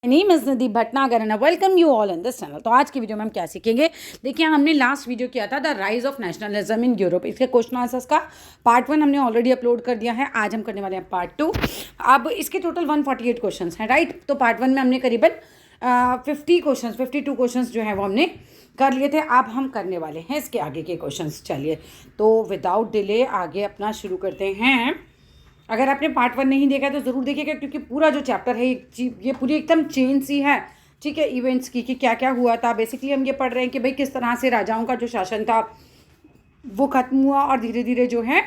Name is Nadeep Bhatnagar and welcome you all in this channel. तो आज की वीडियो में हम क्या सीखेंगे, देखिए हमने लास्ट वीडियो किया था the rise of nationalism in Europe. इसके क्वेश्चन आंसर्स का पार्ट 1 हमने ऑलरेडी अपलोड कर दिया है। आज हम करने वाले हैं पार्ट 2। अब इसके टोटल 148 क्वेश्चन हैं, राइट। तो पार्ट 1 में हमने करीबन 52 क्वेश्चन जो है वो हमने कर लिए थे। अब हम करने वाले हैं इसके आगे के क्वेश्चंस। चलिए तो विदाउट डिले आगे अपना शुरू करते हैं। अगर आपने पार्ट 1 नहीं देखा तो ज़रूर देखिएगा, क्योंकि पूरा जो चैप्टर है ये पूरी एकदम चेन सी है, ठीक है, इवेंट्स की कि क्या क्या हुआ था। बेसिकली हम ये पढ़ रहे हैं कि भाई किस तरह से राजाओं का जो शासन था वो ख़त्म हुआ और धीरे धीरे जो है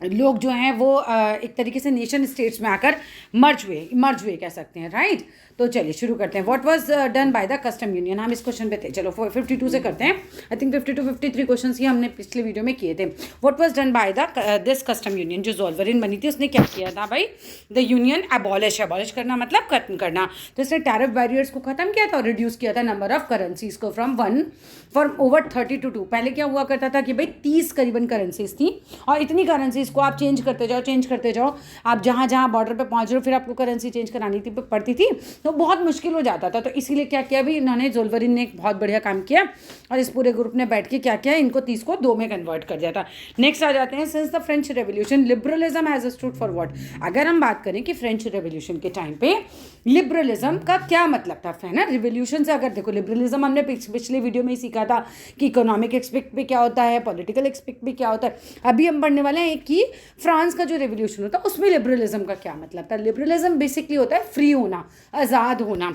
लोग जो हैं वो एक तरीके से नेशन स्टेट्स में आकर मर्ज हुए कह सकते हैं, राइट। तो चलिए शुरू करते हैं। What was done by the custom union, हम इस क्वेश्चन पे थे। चलो 52 से करते हैं। आई थिंक 52-53 क्वेश्चन ही हमने पिछले वीडियो में किए थे। What was done by the this custom union, जो ज़ोल्वरिन बनी थी उसने क्या किया था भाई। द यूनियन एबॉलिश करना मतलब खत्म करना। तो इसने टैरिफ बैरियर्स को खत्म किया था और रिड्यूस किया था नंबर ऑफ करेंसीज को फ्रॉम ओवर 30 to 2। पहले क्या हुआ करता था कि भाई 30 करीबन करेंसीज थी और इतनी करेंसीज को आप चेंज करते जाओ। आप जहाँ जहाँ बॉर्डर पे पहुँच रहे हो फिर आपको करेंसी चेंज करानी पड़ती थी, तो बहुत मुश्किल हो जाता था। तो इसीलिए क्या किया भी इन्होंने, ज़ोल्वरिन ने एक बहुत बढ़िया काम किया और इस पूरे ग्रुप ने बैठ के क्या किया, इनको 30 को 2 में कन्वर्ट कर दिया था। नेक्स्ट आ जाते हैं, since the French revolution liberalism has stood for what. अगर हम बात करें कि फ्रेंच रेवोल्यूशन के टाइम पे लिबरलिज्म का क्या मतलब था, है ना। रिवोल्यूशन से अगर देखो, लिबरलिज्म हमने पिछले वीडियो में ही सीखा था कि इकोनॉमिक एक्सपेक्ट पे क्या होता है, पॉलिटिकल एक्सपेक्ट पे क्या होता है। अभी हम पढ़ने वाले हैं कि फ्रांस का जो रेवोल्यूशन होता है उसमें लिबरलिज्म का क्या मतलब था। लिबरलिज्म बेसिकली होता है फ्री होना, आज़ाद होना।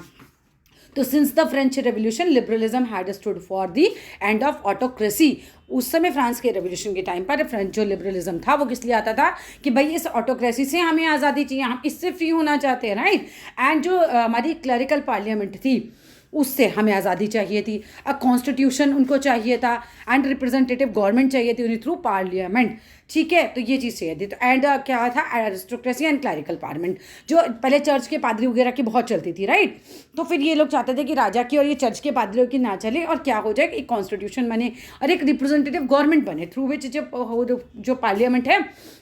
तो since the French revolution liberalism had stood for the end of autocracy. उस समय फ्रांस के रेवोल्यूशन के टाइम पर फ्रेंच जो लिबरलिज्म था वो किस लिए आता था कि भाई इस ऑटोक्रेसी से हमें आज़ादी चाहिए, हम इससे फ्री होना चाहते हैं, राइट। एंड जो हमारी क्लरिकल पार्लियामेंट थी उससे हमें आज़ादी चाहिए थी। अ कॉन्स्टिट्यूशन उनको चाहिए था एंड रिप्रेजेंटेटिव गवर्नमेंट चाहिए थी उन्हें थ्रू पार्लियामेंट, ठीक है। तो ये चीज़ चाहिए थी। तो एंड क्या था, एरिस्टोक्रेसी एंड क्लरिकल पार्लियामेंट, जो पहले चर्च के पादरी वगैरह की बहुत चलती थी, राइट। तो फिर ये लोग चाहते थे कि राजा की और ये चर्च के पादरियों की ना चले और क्या हो जाए, एक कॉन्स्टिट्यूशन बने और एक रिप्रेजेंटेटिव गवर्नमेंट बने थ्रू विच जो पार्लियामेंट है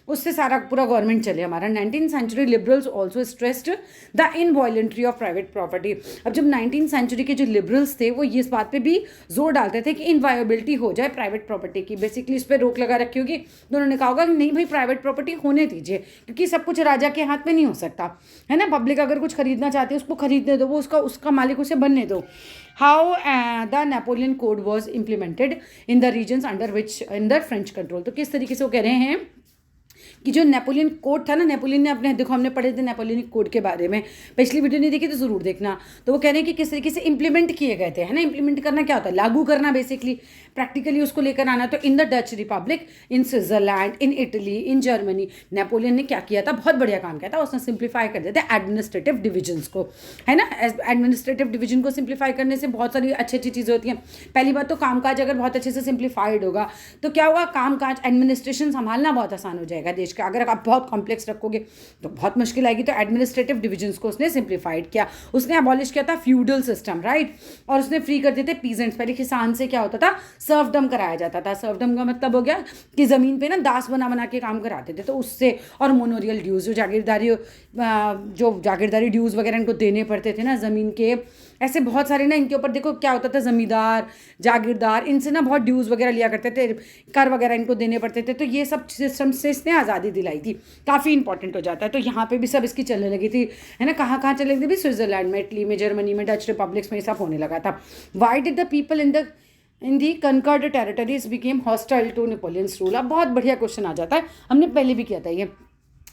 उससे सारा पूरा गवर्नमेंट चले हमारा। 19th century liberals also stressed the इनवॉलेंट्री ऑफ प्राइवेट प्रॉपर्टी। अब जब 19th सेंचुरी के जो लिबरल्स थे वो ये इस बात पे भी जोर डालते थे कि इनवायबिलिटी हो जाए प्राइवेट प्रॉपर्टी की, बेसिकली इस पर रोक लगा रखी होगी। तो उन्होंने कहा होगा कि नहीं भाई प्राइवेट प्रॉपर्टी होने दीजिए, क्योंकि सब कुछ राजा के हाथ में नहीं हो सकता, है ना। पब्लिक अगर कुछ खरीदना चाहती है उसको खरीदने दो, वो उसका मालिक उसे बनने दो। How the Napoleon code was implemented in the regions under which under French control. तो किस तरीके से वो कह रहे हैं कि जो नेपोलियन कोड था ना, नेपोलियन ने अपने, देखो हमने पढ़े थे नेपोलियनिक कोड के बारे में, पिछली वीडियो नहीं देखी तो ज़रूर देखना। तो वो कह रहे हैं कि किस तरीके से इंप्लीमेंट किए गए थे, है ना। इंप्लीमेंट करना क्या होता है, लागू करना, बेसिकली प्रैक्टिकली उसको लेकर आना। तो in the Dutch Republic, in Switzerland, in Italy, in Germany, Napoleon ने क्या किया था, बहुत बढ़िया काम किया था। उसने सिंप्लीफाई कर दिया था एडमिनिस्ट्रेटिव डिविजन्स को, है ना। एडमिनिस्ट्रेटिव डिवीजन को सिंप्लीफाई करने से बहुत सारी अच्छी अच्छी चीज़ें होती हैं। पहली बात तो कामकाज अगर बहुत अच्छे से सिंप्लीफाइड होगा तो क्या होगा, कामकाज एडमिनिस्ट्रेशन संभालना बहुत आसान हो जाएगा देश का। अगर आप बहुत कॉम्प्लेक्स रखोगे तो बहुत मुश्किल आएगी। तो एडमिनिस्ट्रेटिव डिविजन्स को उसने सिंप्लीफाइड किया, उसने अबॉलिश किया था फ्यूडल सिस्टम, राइट। और उसने फ्री कर दिए थे पीजेंट्स। पहले किसान से क्या होता था, सर्वडम कराया जाता था। सर्वडम का मतलब हो गया कि ज़मीन पे ना दास बना के काम कराते थे, तो उससे। और मोनोरियल ड्यूज, जो जागीरदारी ड्यूज वगैरह इनको देने पड़ते थे ना ज़मीन के, ऐसे बहुत सारे ना इनके ऊपर। देखो क्या होता था, ज़मींदार, जागीरदार, इनसे ना बहुत ड्यूज़ वगैरह लिया करते थे, कर वगैरह इनको देने पड़ते थे। तो ये सब सिस्टम से इसने आज़ादी दिलाई थी, काफ़ी इंपॉर्टेंट हो जाता है। तो यहाँ पे भी सब इसकी चलने लगी थी, है ना। कहाँ कहाँ चलने लगी थी भी, स्विट्जरलैंड में, इटली में, जर्मनी में, डच रिपब्लिक्स में, ये सब होने लगा था। Why did the people in the conquered territories became hostile to Napoleon's rule. अब बहुत बढ़िया क्वेश्चन आ जाता है, हमने पहले भी किया था ये,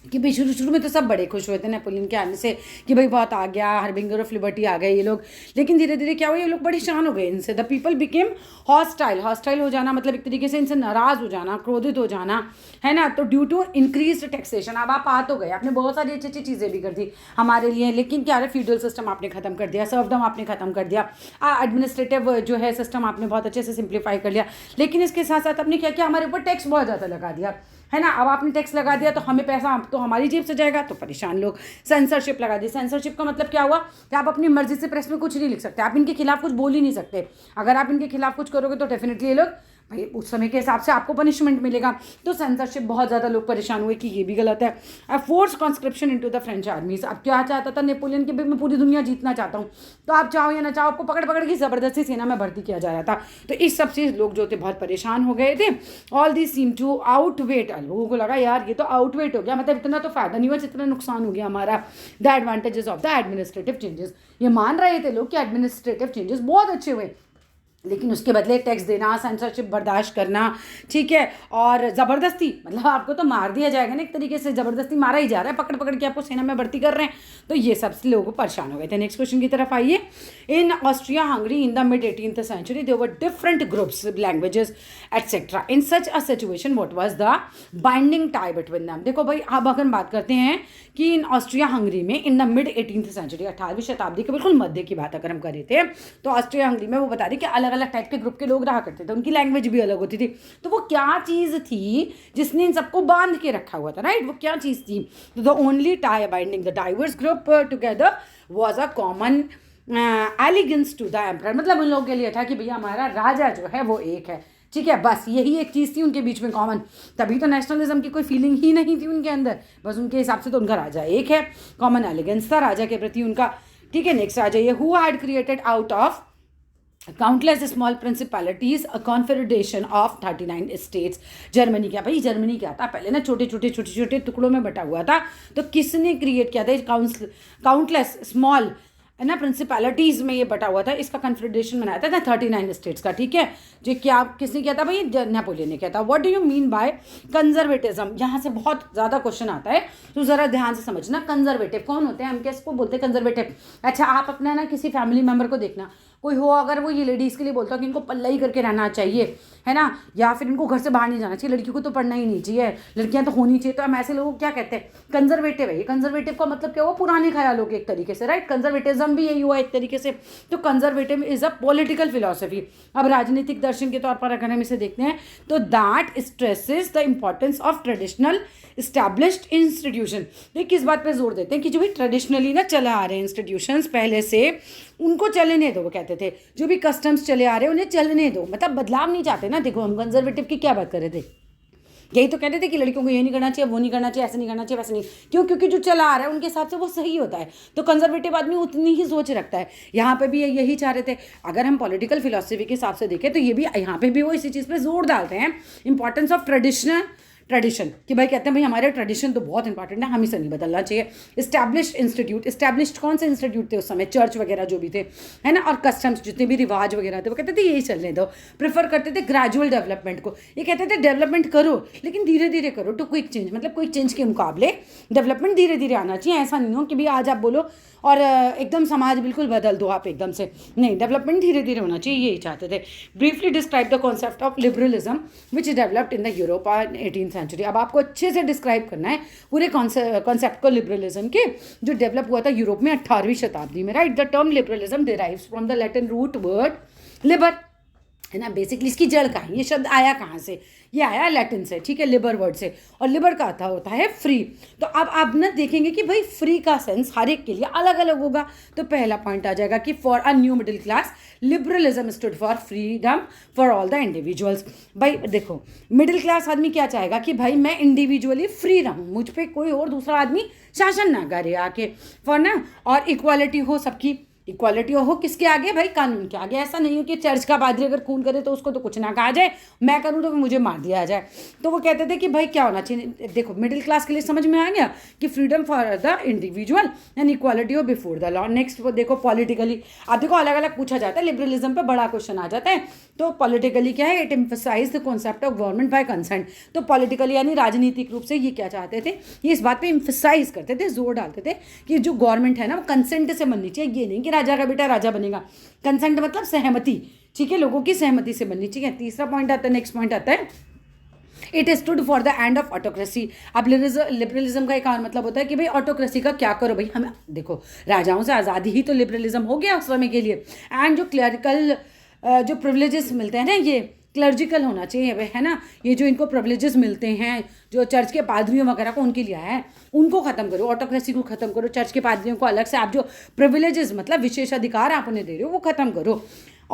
कि भाई शुरू में तो सब बड़े खुश हुए थे नेपोलियन के आने से कि भाई बहुत आ गया, हार्बिंगर ऑफ लिबर्टी आ गए ये लोग। लेकिन धीरे धीरे क्या हुआ, ये लोग परेशान हो गए इनसे। द पीपल बिकेम हॉस्टाइल हो जाना मतलब एक तरीके से इनसे नाराज़ हो जाना, क्रोधित हो जाना, है ना। तो ड्यू टू इंक्रीज टैक्सेशन। अब आप आ तो गए, आपने बहुत सारी अच्छी अच्छी चीज़ें भी कर दी हमारे लिए, लेकिन क्या है, फ्यूडल सिस्टम आपने खत्म कर दिया, सर्वडम आपने खत्म कर दिया, एडमिनिस्ट्रेटिव जो है सिस्टम आपने बहुत अच्छे से सिंप्लीफाई कर लिया। लेकिन इसके साथ साथ आपने क्या किया, हमारे ऊपर टैक्स बहुत ज़्यादा लगा दिया, है ना। अब आपने टैक्स लगा दिया तो हमें पैसा तो हमारी जेब से जाएगा, तो परेशान लोग। सेंसरशिप लगा दी। सेंसरशिप का मतलब क्या हुआ कि आप अपनी मर्जी से प्रेस में कुछ नहीं लिख सकते, आप इनके खिलाफ कुछ बोल ही नहीं सकते। अगर आप इनके खिलाफ कुछ करोगे तो डेफिनेटली ये लोग भाई उस समय के हिसाब से आपको पनिशमेंट मिलेगा। तो सेंसरशिप, बहुत ज़्यादा लोग परेशान हुए कि ये भी गलत है। Force conscription into the French आर्मीज। अब क्या चाहता था नेपोलियन कि भाई मैं पूरी दुनिया जीतना चाहता हूँ, तो आप चाहो या ना चाहो आपको पकड़ पकड़ के ज़बरदस्ती सेना में भर्ती किया जा रहा था। तो इस सब से लोग जो थे बहुत परेशान हो गए थे। ऑल दिस सीम टू आउटवेट, लोगों को लगा यार ये तो आउटवेट हो गया, मतलब इतना तो फायदा नहीं हुआ जितना नुकसान हो गया हमारा, the advantages of the administrative changes. ये मान रहे थे लोग कि एडमिनिस्ट्रेटिव चेंजेस बहुत अच्छे हुए, लेकिन उसके बदले टैक्स देना, सेंसरशिप बर्दाश्त करना, ठीक है, और ज़बरदस्ती, मतलब आपको तो मार दिया जाएगा ना, एक तरीके से ज़बरदस्ती मारा ही जा रहा है, पकड़ पकड़ के आपको सेना में भर्ती कर रहे हैं। तो ये सब लोगों को परेशान हो गए थे। नेक्स्ट क्वेश्चन की तरफ आइए। In Austria Hungary in the mid 18th century there were different groups, languages etcetera. In such a situation what was the binding tie between them. देखो भाई, अब अगर बात करते हैं कि इन ऑस्ट्रिया हंगरी में in the mid 18th century, 18वीं शताब्दी के बिल्कुल मध्य की बात अगर हम कर रहे थे, तो ऑस्ट्रिया हंगरी में वो बता रही कि अलग अलग टाइप के ग्रुप के लोग रहा करते थे, उनकी लैंग्वेज भी अलग होती थी। तो वो क्या चीज़ थी जिसने इन सबको बांध के रखा हुआ था, राइट? वो क्या चीज़ थी? तो the only tie binding the diverse group together was a common allegiance to the emperor. मतलब उन लोगों के लिए था कि भैया हमारा राजा जो है वो एक है, ठीक है, बस यही एक चीज़ थी उनके बीच में कॉमन। तभी तो नेशनलिज्म की कोई फीलिंग ही नहीं थी उनके अंदर, बस उनके हिसाब से तो उनका राजा एक है, कॉमन एलिगेंस था राजा के प्रति उनका, ठीक है। नेक्स्ट आ जाइए। Who had created out of countless small principalities a confederation of 39 states. Germany क्या भाई, जर्मनी क्या था पहले ना, छोटे छोटे टुकड़ों में बटा हुआ था। तो किसने क्रिएट किया था? काउंटलेस स्मॉल है ना प्रिंसिपैलिटीज़ में ये बटा हुआ था, इसका कन्फेडरेशन बनाया था 39 स्टेट्स का, ठीक है। जो क्या किसने किया था भाई? नेपोलियन ने किया था। What do you mean by conservatism? यहाँ से बहुत ज़्यादा क्वेश्चन आता है, तो ज़रा ध्यान से समझना। कंजर्वेटिव कौन होते हैं? हम किसको बोलते हैं कंजर्वेटिव? अच्छा, आप अपना ना किसी फैमिली मेम्बर को देखना, कोई हो अगर वो ये लेडीज़ के लिए बोलता हो कि इनको पल्ला ही करके रहना चाहिए, है ना, या फिर इनको घर से बाहर नहीं जाना चाहिए, लड़कियों को तो पढ़ना ही नहीं चाहिए, लड़कियां तो होनी चाहिए, तो हम ऐसे लोगों को क्या कहते हैं? कंजर्वेटिव है। ये कंजर्वेटिव का मतलब क्या हुआ? पुराने ख्यालों के एक तरीके से, राइट? कंजर्वेटिज्म भी यही हुआ एक तरीके से। तो conservative is a political philosophy. अब राजनीतिक दर्शन के तौर पर अगर हम इसे देखते हैं तो that stresses the importance of traditional established institution. ये किस बात पे जोर देते हैं कि जो भी ट्रेडिशनली ना चले आ रहे हैं इंस्टीट्यूशंस पहले से, उनको चलने दो। वो कहते थे जो भी कस्टम्स चले आ रहे हैं उन्हें चलने दो, मतलब बदलाव नहीं चाहते ना। देखो हम कंजर्वेटिव की क्या बात कर रहे थे, यही तो कहते थे कि लड़कियों को ये नहीं करना चाहिए, वो नहीं करना चाहिए, ऐसे नहीं करना चाहिए, वैसे नहीं। क्यों? क्योंकि जो चला आ रहा है उनके हिसाब से वो सही होता है। तो कंजर्वेटिव आदमी उतनी ही सोच रखता है। यहाँ पे भी यही चाह रहे थे। अगर हम पॉलिटिकल फिलॉसफी के हिसाब से देखें तो ये भी यहाँ पे भी वो इसी चीज़ पे जोर डालते हैं, इंपॉर्टेंस ऑफ ट्रेडिशन, कि भाई कहते हैं भाई हमारे ट्रेडिशन तो बहुत इंपॉर्टेंट है, हम इसे नहीं बदलना चाहिए। इस्टेब्लिश्ड इंस्टीट्यूट, इस्टेब्लिश्ड कौन से इंस्टीट्यूट थे उस समय? चर्च वगैरह जो भी थे, है ना, और कस्टम्स जितने भी रिवाज वगैरह थे वो कहते थे यही चलने दो। प्रेफर करते थे ग्रेजुअल डेवलपमेंट को। ये कहते थे डेवलपमेंट करो लेकिन धीरे धीरे करो, टू क्विक चेंज, मतलब क्विक चेंज के मुकाबले डेवलपमेंट धीरे धीरे आना चाहिए। ऐसा नहीं हो कि भाई आज आप बोलो और एकदम समाज बिल्कुल बदल दो आप एकदम से, नहीं, डेवलपमेंट धीरे धीरे होना चाहिए, यही चाहते थे। Briefly describe the concept of liberalism which developed in the Europe in 18th century. अब आपको अच्छे से डिस्क्राइब करना है पूरे कॉन्सेप्ट को लिबरलिज्म के, जो डेवलप हुआ था यूरोप में 18वीं शताब्दी में, right. The term liberalism derives from the Latin root word liber, है ना। बेसिकली इसकी जड़ कहाँ है? ये शब्द आया कहाँ से? ये आया लैटिन से, ठीक है, लिबर वर्ड से, और लिबर का अर्थ होता है फ्री। तो अब आप ना देखेंगे कि भाई फ्री का सेंस हर एक के लिए अलग अलग होगा। तो पहला पॉइंट आ जाएगा कि for a new middle class liberalism stood for freedom for all the individuals. भाई देखो, मिडिल क्लास आदमी क्या चाहेगा कि भाई मैं इंडिविजुअली फ्री रहूँ, मुझ पर कोई और दूसरा आदमी शासन ना करे आके, फॉर ना, और इक्वालिटी हो सबकी। इक्वालिटी हो किसके आगे? भाई कानून के आगे। ऐसा नहीं हो कि चर्च का पादरी अगर खून करे तो उसको तो कुछ ना कहा जाए, मैं करूँ तो मुझे मार दिया जाए। तो वो कहते थे कि भाई क्या होना चाहिए? देखो मिडिल क्लास के लिए समझ में आ गया कि freedom for the individual and equality of before the law. Next वो देखो पॉलिटिकली, अब देखो अलग अलग पूछा जाता है, लिबरलिज्म पे बड़ा क्वेश्चन आ जाता है। तो पॉलिटिकली क्या है? It emphasise the concept of government by consent. तो पॉलिटिकली यानी राजनीतिक रूप से ये क्या चाहते थे? ये इस बात पे एम्फसाइज करते थे, जोर डालते थे कि जो गवर्नमेंट है ना वो कंसेंट से बननी चाहिए। ये नहीं कि राजा का बेटा राजा बनेगा। कंसेंट मतलब सहमति, ठीक है, लोगों की सहमति से बननी चाहिए। तीसरा पॉइंट आता है, नेक्स्ट पॉइंट आता है, it stood for the end of autocracy. अब लिबरलिज्म का एक और मतलब होता है कि भाई ऑटोक्रेसी का क्या करो भाई, हमें देखो राजाओं से आज़ादी ही तो लिबरलिज्म हो गया उस समय के लिए। एंड जो क्लरिकल जो प्रिविलेजेस मिलते हैं ना, ये क्लर्जिकल होना चाहिए, है ना। ये जो इनको प्रिविलेजेस मिलते हैं जो चर्च के पादरियों वगैरह को उनके लिए है, उनको ख़त्म करो, ऑटोक्रेसी को ख़त्म करो। चर्च के पादरियों को अलग से आप जो प्रिविलेजेस मतलब विशेष अधिकार आप उन्हें दे रहे हो वो ख़त्म करो।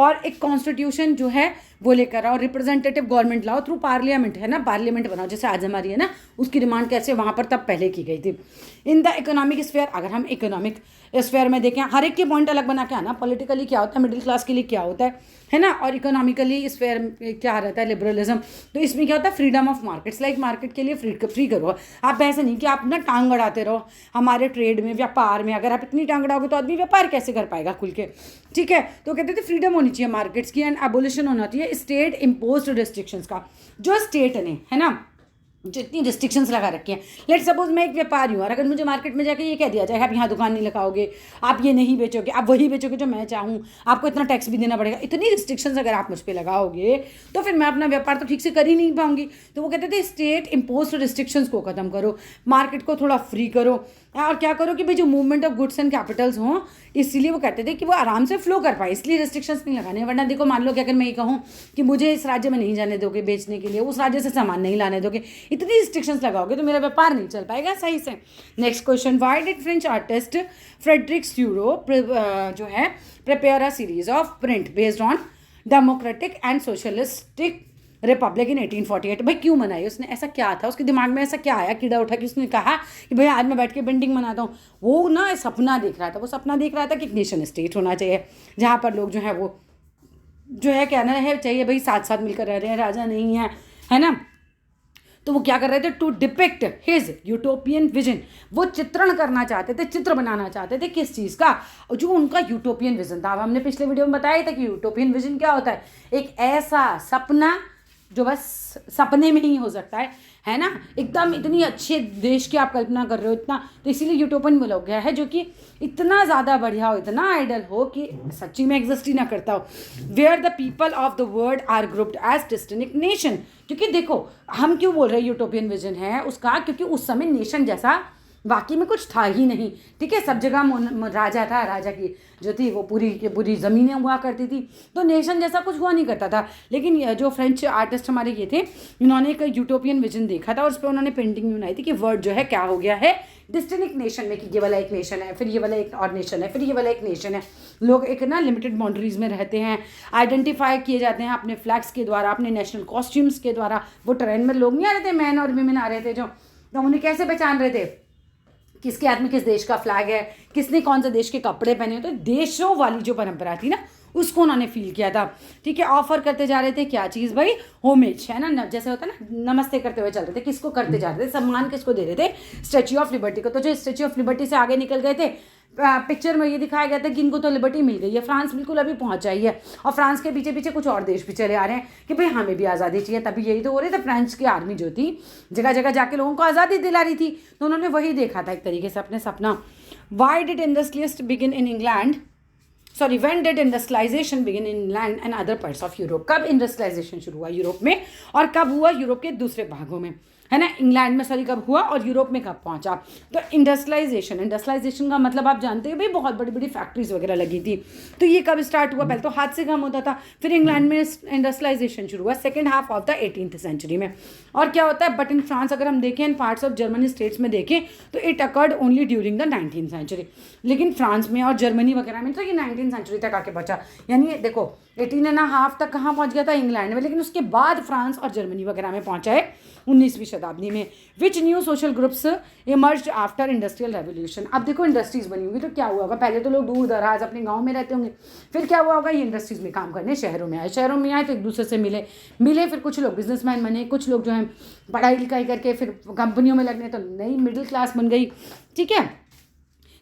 और एक कॉन्स्टिट्यूशन जो है वो लेकर आओ, रिप्रेजेंटेटिव गवर्नमेंट लाओ थ्रू पार्लियामेंट, है ना, पार्लियामेंट बनाओ जैसे आज हमारी है ना, उसकी डिमांड कैसे वहाँ पर तब पहले की गई थी। इन द इकोनॉमिक स्फेयर, अगर हम इकोनॉमिक स्फेयर में देखें, हर एक के पॉइंट अलग बना के आना, पॉलिटिकली क्या होता है, मिडिल क्लास के लिए क्या होता है ना, और इकोनॉमिकली स्फेयर क्या रहता है, लिबरलिज्म। तो इसमें क्या होता है, freedom of markets, like market के लिए फ्री करो। आप ऐसे नहीं कि आप ना टांग अड़ाते रहो हमारे ट्रेड में, व्यापार में। अगर आप इतनी टांग अड़ाओगे तो आदमी व्यापार कैसे कर पाएगा खुल के, ठीक है। तो कहते थे फ्रीडम होनी चाहिए मार्केट्स की, एंड एबोलिशन होना चाहिए स्टेट इम्पोज्ड रिस्ट्रिक्शंस का। जो स्टेट ने, है ना, जो इतनी रिस्ट्रिक्शंस लगा रखी हैं। लेट सपोज मैं एक व्यापारी हूँ और अगर मुझे मार्केट में जाके ये कह दिया जाए आप यहाँ दुकान नहीं लगाओगे, आप ये नहीं बेचोगे, आप वही बेचोगे जो मैं चाहूँ, आपको इतना टैक्स भी देना पड़ेगा, इतनी रिस्ट्रिक्शंस अगर आप मुझ पर लगाओगे तो फिर मैं अपना व्यापार तो ठीक से कर ही नहीं पाऊंगी। तो वो कहते थे स्टेट इम्पोज्ड रिस्ट्रिक्शंस को ख़त्म करो, मार्केट को थोड़ा फ्री करो, और क्या करो कि भाई जो movement of goods and Capitals हों, इसीलिए वो कहते थे कि वो आराम से फ्लो कर पाए, इसलिए रिस्ट्रिक्शंस नहीं लगाने। वरना देखो, मान लो कि अगर मैं ये कहूँ कि मुझे इस राज्य में नहीं जाने दोगे बेचने के लिए, उस राज्य से सामान नहीं लाने दोगे, इतनी रिस्ट्रिक्शंस लगाओगे तो मेरा व्यापार नहीं चल पाएगा सही से। Next question, why did French artist Frederic Sorrieu जो है prepare a series of print based on democratic and socialistic republic in 1848? भाई क्यों बनाई उसने, ऐसा क्या था उसके दिमाग में, ऐसा क्या आया कीड़ा उठा कि उसने कहा कि भाई आज मैं बैठ के पेंटिंग बनाता हूँ। वो ना सपना देख रहा था, वो सपना देख रहा था कि एक नेशन स्टेट होना चाहिए जहाँ पर लोग जो है वो जो है कहना है चाहिए भाई साथ साथ मिलकर रह रहे हैं, राजा नहीं है ना। तो वो क्या कर रहे थे, to depict his utopian vision, वो चित्रण करना चाहते थे, चित्र बनाना चाहते थे किस चीज़ का, जो उनका यूटोपियन विजन था। अब हमने पिछले वीडियो में बताया था कि यूटोपियन विजन क्या होता है, एक ऐसा सपना जो बस सपने में ही हो सकता है ना, एकदम इतनी अच्छे देश की आप कल्पना कर रहे हो इतना, तो इसीलिए यूटोपियन बोला गया है, जो कि इतना ज़्यादा बढ़िया हो, इतना आइडल हो कि सच्ची में एग्जिस्ट ही ना करता हो। Where the people of the world are grouped as distinct nation, क्योंकि देखो हम क्यों बोल रहे हैं यूटोपियन विजन है उसका, क्योंकि उस समय नेशन जैसा वाकई में कुछ था ही नहीं, ठीक है। सब जगह राजा था, राजा की जो थी वो पूरी की पूरी ज़मीनें हुआ करती थी, तो नेशन जैसा कुछ हुआ नहीं करता था। लेकिन जो फ्रेंच आर्टिस्ट हमारे ये थे, इन्होंने एक यूटोपियन विजन देखा था और उस पर उन्होंने पेंटिंग बनाई थी कि वर्ड जो है क्या हो गया है, डिस्टिंक्ट नेशन में, कि ये वाला एक नेशन है, फिर ये वाला एक और नेशन है, फिर ये वाला एक नेशन है। लोग एक ना लिमिटेड बाउंड्रीज में रहते हैं, आइडेंटिफाई किए जाते हैं अपने फ्लैग्स के द्वारा, अपने नेशनल कॉस्ट्यूम्स के द्वारा। वो ट्रेन में लोग नहीं आ रहे थे, मैन और वीमेन आ रहे थे जो, तो उन्हें कैसे पहचान रहे थे किसके हाथ में किस देश का फ्लैग है, किसने कौन से देश के कपड़े पहने। तो देशों वाली जो परंपरा थी ना, उसको उन्होंने फील किया था, ठीक है। ऑफर करते जा रहे थे क्या चीज़ भाई, होमेज, है ना, जैसे होता है ना, नमस्ते करते हुए चल रहे थे, किसको करते जा रहे थे, सम्मान किसको दे रहे थे, स्टैच्यू ऑफ लिबर्टी को। तो जो स्टैच्यू ऑफ लिबर्टी से आगे निकल गए थे, पिक्चर में ये दिखाया गया था कि इनको तो लिबर्टी मिल गई है, फ्रांस बिल्कुल अभी पहुंच जाई है, और फ्रांस के पीछे पीछे कुछ और देश भी चले आ रहे हैं कि भाई हमें भी आज़ादी चाहिए। तभी यही तो हो रहे थे, फ्रांस की आर्मी जो थी जगह जगह जाके लोगों को आज़ादी दिला रही थी, तो उन्होंने वही देखा था एक तरीके से अपने सपना। Why did industrialist begin in England, sorry when did industrialisation begin in England and other parts of Europe? कब इंडस्ट्रियलाइजेशन शुरू हुआ यूरोप में, और कब हुआ यूरोप के दूसरे भागों में, है ना, इंग्लैंड में सॉरी कब हुआ और यूरोप में कब पहुंचा? तो इंडस्ट्रियलाइजेशन का मतलब आप जानते हो भाई, बहुत बड़ी बड़ी फैक्ट्रीज वगैरह लगी थी। तो ये कब स्टार्ट हुआ? पहले तो हाथ से काम होता था, फिर इंग्लैंड में इंडस्ट्रियलाइजेशन शुरू हुआ second half of the 18th century में। और क्या होता है, बट इन फ्रांस अगर हम देखें, in parts of Germany states में देखें, तो it occurred only during the 19th century. लेकिन फ्रांस में और जर्मनी वगैरह में तो ये 19th सेंचुरी तक आके पहुंचा, यानी देखो 18.5 तक कहाँ पहुंच गया था, इंग्लैंड में, लेकिन उसके बाद फ्रांस और जर्मनी वगैरह में पहुंचा है 19वीं शताब्दी में। Which new social groups emerged after industrial revolution? अब देखो इंडस्ट्रीज बनी होगी तो क्या हुआ होगा, पहले तो लोग दूर दराज अपने गाँव में रहते होंगे, फिर क्या हुआ होगा, ये इंडस्ट्रीज में काम करने शहरों में आए तो एक दूसरे से मिले, फिर कुछ लोग बिजनेसमैन बने, कुछ लोग जो है पढ़ाई लिखाई करके फिर कंपनियों में लगने, तो नई मिडिल क्लास बन गई, ठीक है।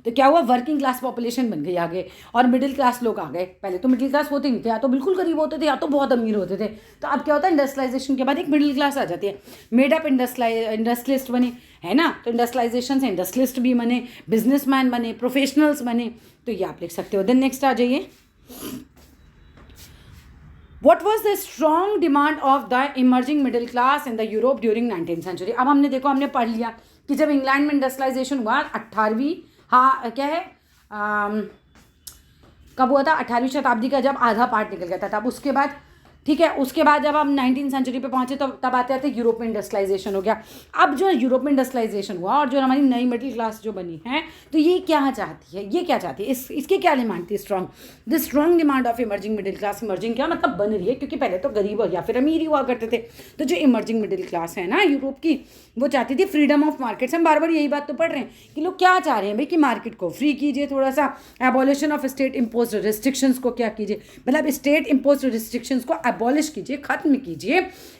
तो क्या हुआ, वर्किंग क्लास पॉपुलेशन बन गई आगे, और मिडिल क्लास लोग आ गए। पहले तो मिडिल क्लास होते नहीं थे, या तो बिल्कुल गरीब होते थे या तो बहुत अमीर होते थे। तो अब क्या होता है, इंडस्ट्रियलाइजेशन के बाद एक मिडिल क्लास आ जाती है, मेड अप इंडस्ट्रियलिस्ट बने, है ना। तो इंडस्ट्रियलाइजेशन से इंडस्ट्रियलिस्ट भी बने, बिजनेसमैन बने, प्रोफेशनल्स बने। तो ये आप लिख सकते हो। देन नेक्स्ट आ जाइए, What was the strong demand of the emerging middle class in the Europe during 19th century? अब हमने देखो, हमने पढ़ लिया कि जब इंग्लैंड में इंडस्ट्रियलाइजेशन हुआ 18वीं, हाँ क्या है, कब हुआ था, 18वीं शताब्दी का जब आधा पार्ट निकल गया था तब, उसके बाद, ठीक है। उसके बाद जब हम 19th सेंचुरी पे पहुंचे तो तब आते आते यूरोप में इंडस्ट्रियलाइजेशन हो गया। अब जो यूरोप में इंडस्ट्रियलाइजेशन हुआ और जो हमारी नई मिडिल क्लास जो बनी है, तो ये क्या चाहती है, ये क्या चाहती है, इसके क्या डिमांड थी, the strong demand of emerging middle class. Emerging क्या मतलब बन रही है, क्योंकि पहले तो गरीब या फिर अमीर ही हुआ करते थे। तो जो इमर्जिंग मिडिल क्लास है ना यूरोप की, वो चाहती थी फ्रीडम ऑफ मार्केट्स। हम बार बार यही बात तो पढ़ रहे हैं कि लोग क्या चाह रहे हैं भाई, कि मार्केट को फ्री कीजिए, थोड़ा सा abolition of state impose restrictions को क्या कीजिए, मतलब स्टेट इम्पोज रिस्ट्रिक्शंस को एबॉलिश कीजिए, खत्म कीजिए।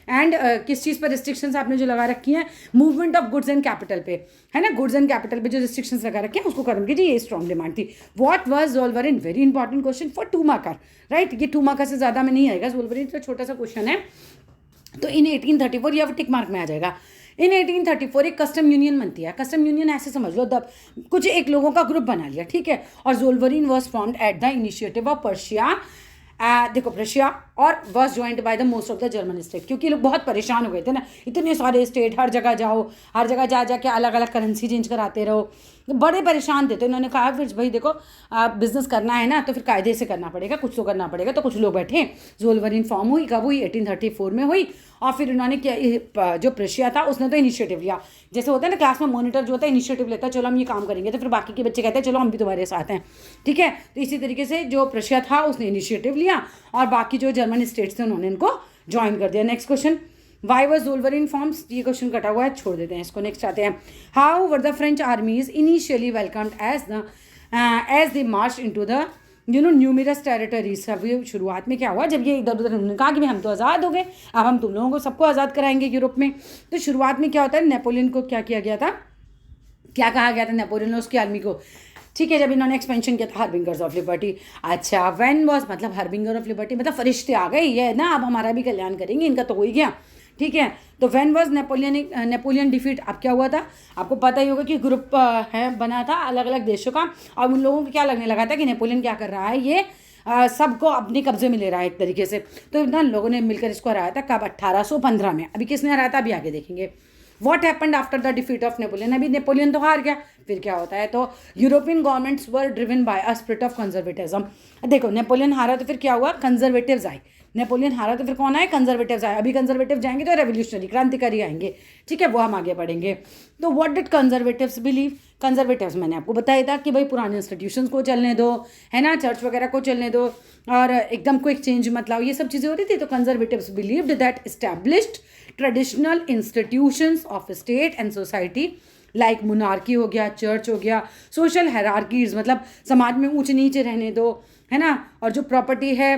एंड किस चीज़ पर रिस्ट्रिक्शंस आपने जो लगा रखी हैं, movement of goods and capital पे, है ना, गुड्स एंड कैपिटल पे जो रिस्ट्रिक्शंस लगा रखे हैं उसको खत्म कीजिए, ये स्ट्रॉन्ग डिमांड थी। What was ज़ोल्वरिन, very important question for 2 marker, right. ये 2 मार्कर से ज़्यादा में नहीं आएगा, ज़ोल्वरिन तो छोटा सा क्वेश्चन है। तो इन 1834 या फिर टिक मार्क में आ जाएगा। इन 1834 एक कस्टम यूनियन बनती है। कस्टम यूनियन ऐसे समझ लो, कुछ एक लोगों का ग्रुप बना लिया, ठीक है। और ज़ोल्वरिन was formed at the initiative of Persia, देखो प्रशिया, और was joint by the most of the German state, क्योंकि लोग बहुत परेशान हो गए थे ना, इतने सारे स्टेट, हर जगह जाओ, हर जगह जा जाके अलग अलग करेंसी चेंज कराते रहो, बड़े परेशान थे। तो इन्होंने कहा फिर भाई देखो, बिजनेस करना है ना तो फिर कायदे से करना पड़ेगा, कुछ तो करना पड़ेगा। तो कुछ लोग बैठे, ज़ोल्वरिन फॉर्म हुई, कब हुई, 1834 में हुई। और फिर इन्होंने क्या, जो प्रशिया था उसने तो इनिशिएटिव लिया। जैसे होता है ना क्लास में मॉनिटर जो होता है इनिशिएटिव लेता है, चलो हम ये काम करेंगे, तो फिर बाकी के बच्चे कहते हैं चलो हम भी तुम्हारे साथ हैं, ठीक है। तो इसी तरीके से जो प्रशिया था उसने इनिशिएटिव लिया और बाकी जो जर्मन स्टेट्स थे उन्होंने इनको ज्वाइन कर दिया। Next question, why was ज़ोल्वरिन forms, ये क्वेश्चन कटा हुआ है, छोड़ देते हैं इसको। नेक्स्ट आते हैं, how were the French armies initially welcomed as they march into the numerous territories. अभी शुरुआत में क्या हुआ, जब ये इधर उधर उन्होंने कहा कि भाई हम तो आज़ाद हो गए, अब हम तुम लोगों को सबको आज़ाद कराएंगे यूरोप में। तो शुरुआत में क्या होता है, नेपोलियन को क्या किया गया था, क्या कहा गया था नेपोलियन ने उसकी आर्मी को, ठीक है, जब इन्होंने एक्सपेंशन किया था, हार्बिंगर्स ऑफ लिबर्टी। अच्छा, व्हेन वाज, मतलब हार्बिंगर ऑफ लिबर्टी मतलब फरिश्ते आ गए, ये ना अब हमारा भी कल्याण करेंगे, इनका तो हो ही गया, ठीक है। तो व्हेन वाज नेपोलियन डिफीट, अब क्या हुआ था, आपको पता ही होगा कि ग्रुप है बना था अलग अलग देशों का, और उन लोगों को क्या लगने लगा था कि नेपोलियन क्या कर रहा है, ये सबको अपने कब्जे में ले रहा है एक तरीके से। तो ना लोगों ने मिलकर इसको हराया था, कब, 1815 में। अभी किसने हराया था, अभी आगे देखेंगे। What happened after the defeat of Napoleon, अभी नेपोलियन तो हार गया, फिर क्या होता है, तो European governments were driven by a spirit of conservatism. देखो नेपोलियन हारा तो फिर क्या हुआ, कंजर्वेटिव्स आए। नेपोलियन हारा तो फिर कौन आए, कंजर्वेटिव्स आए। अभी कंजर्वेटिव जाएंगे तो रेवोल्यूशनरी, क्रांतिकारी आएंगे, ठीक है, वो हम आगे बढ़ेंगे। तो what did conservatives believe, conservatives मैंने आपको बताया था कि भाई पुराने इंस्टीट्यूशंस को चलने दो, है ना, चर्च वगैरह को चलने दो, और एकदम क्विक चेंज मतलब ये सब चीज़ें हो रही थी। तो conservatives believed that established traditional institutions of state and society like monarchy हो गया, चर्च हो गया, सोशल हायरार्कीज मतलब समाज में ऊंच नीचे रहने दो, है ना, और जो प्रॉपर्टी है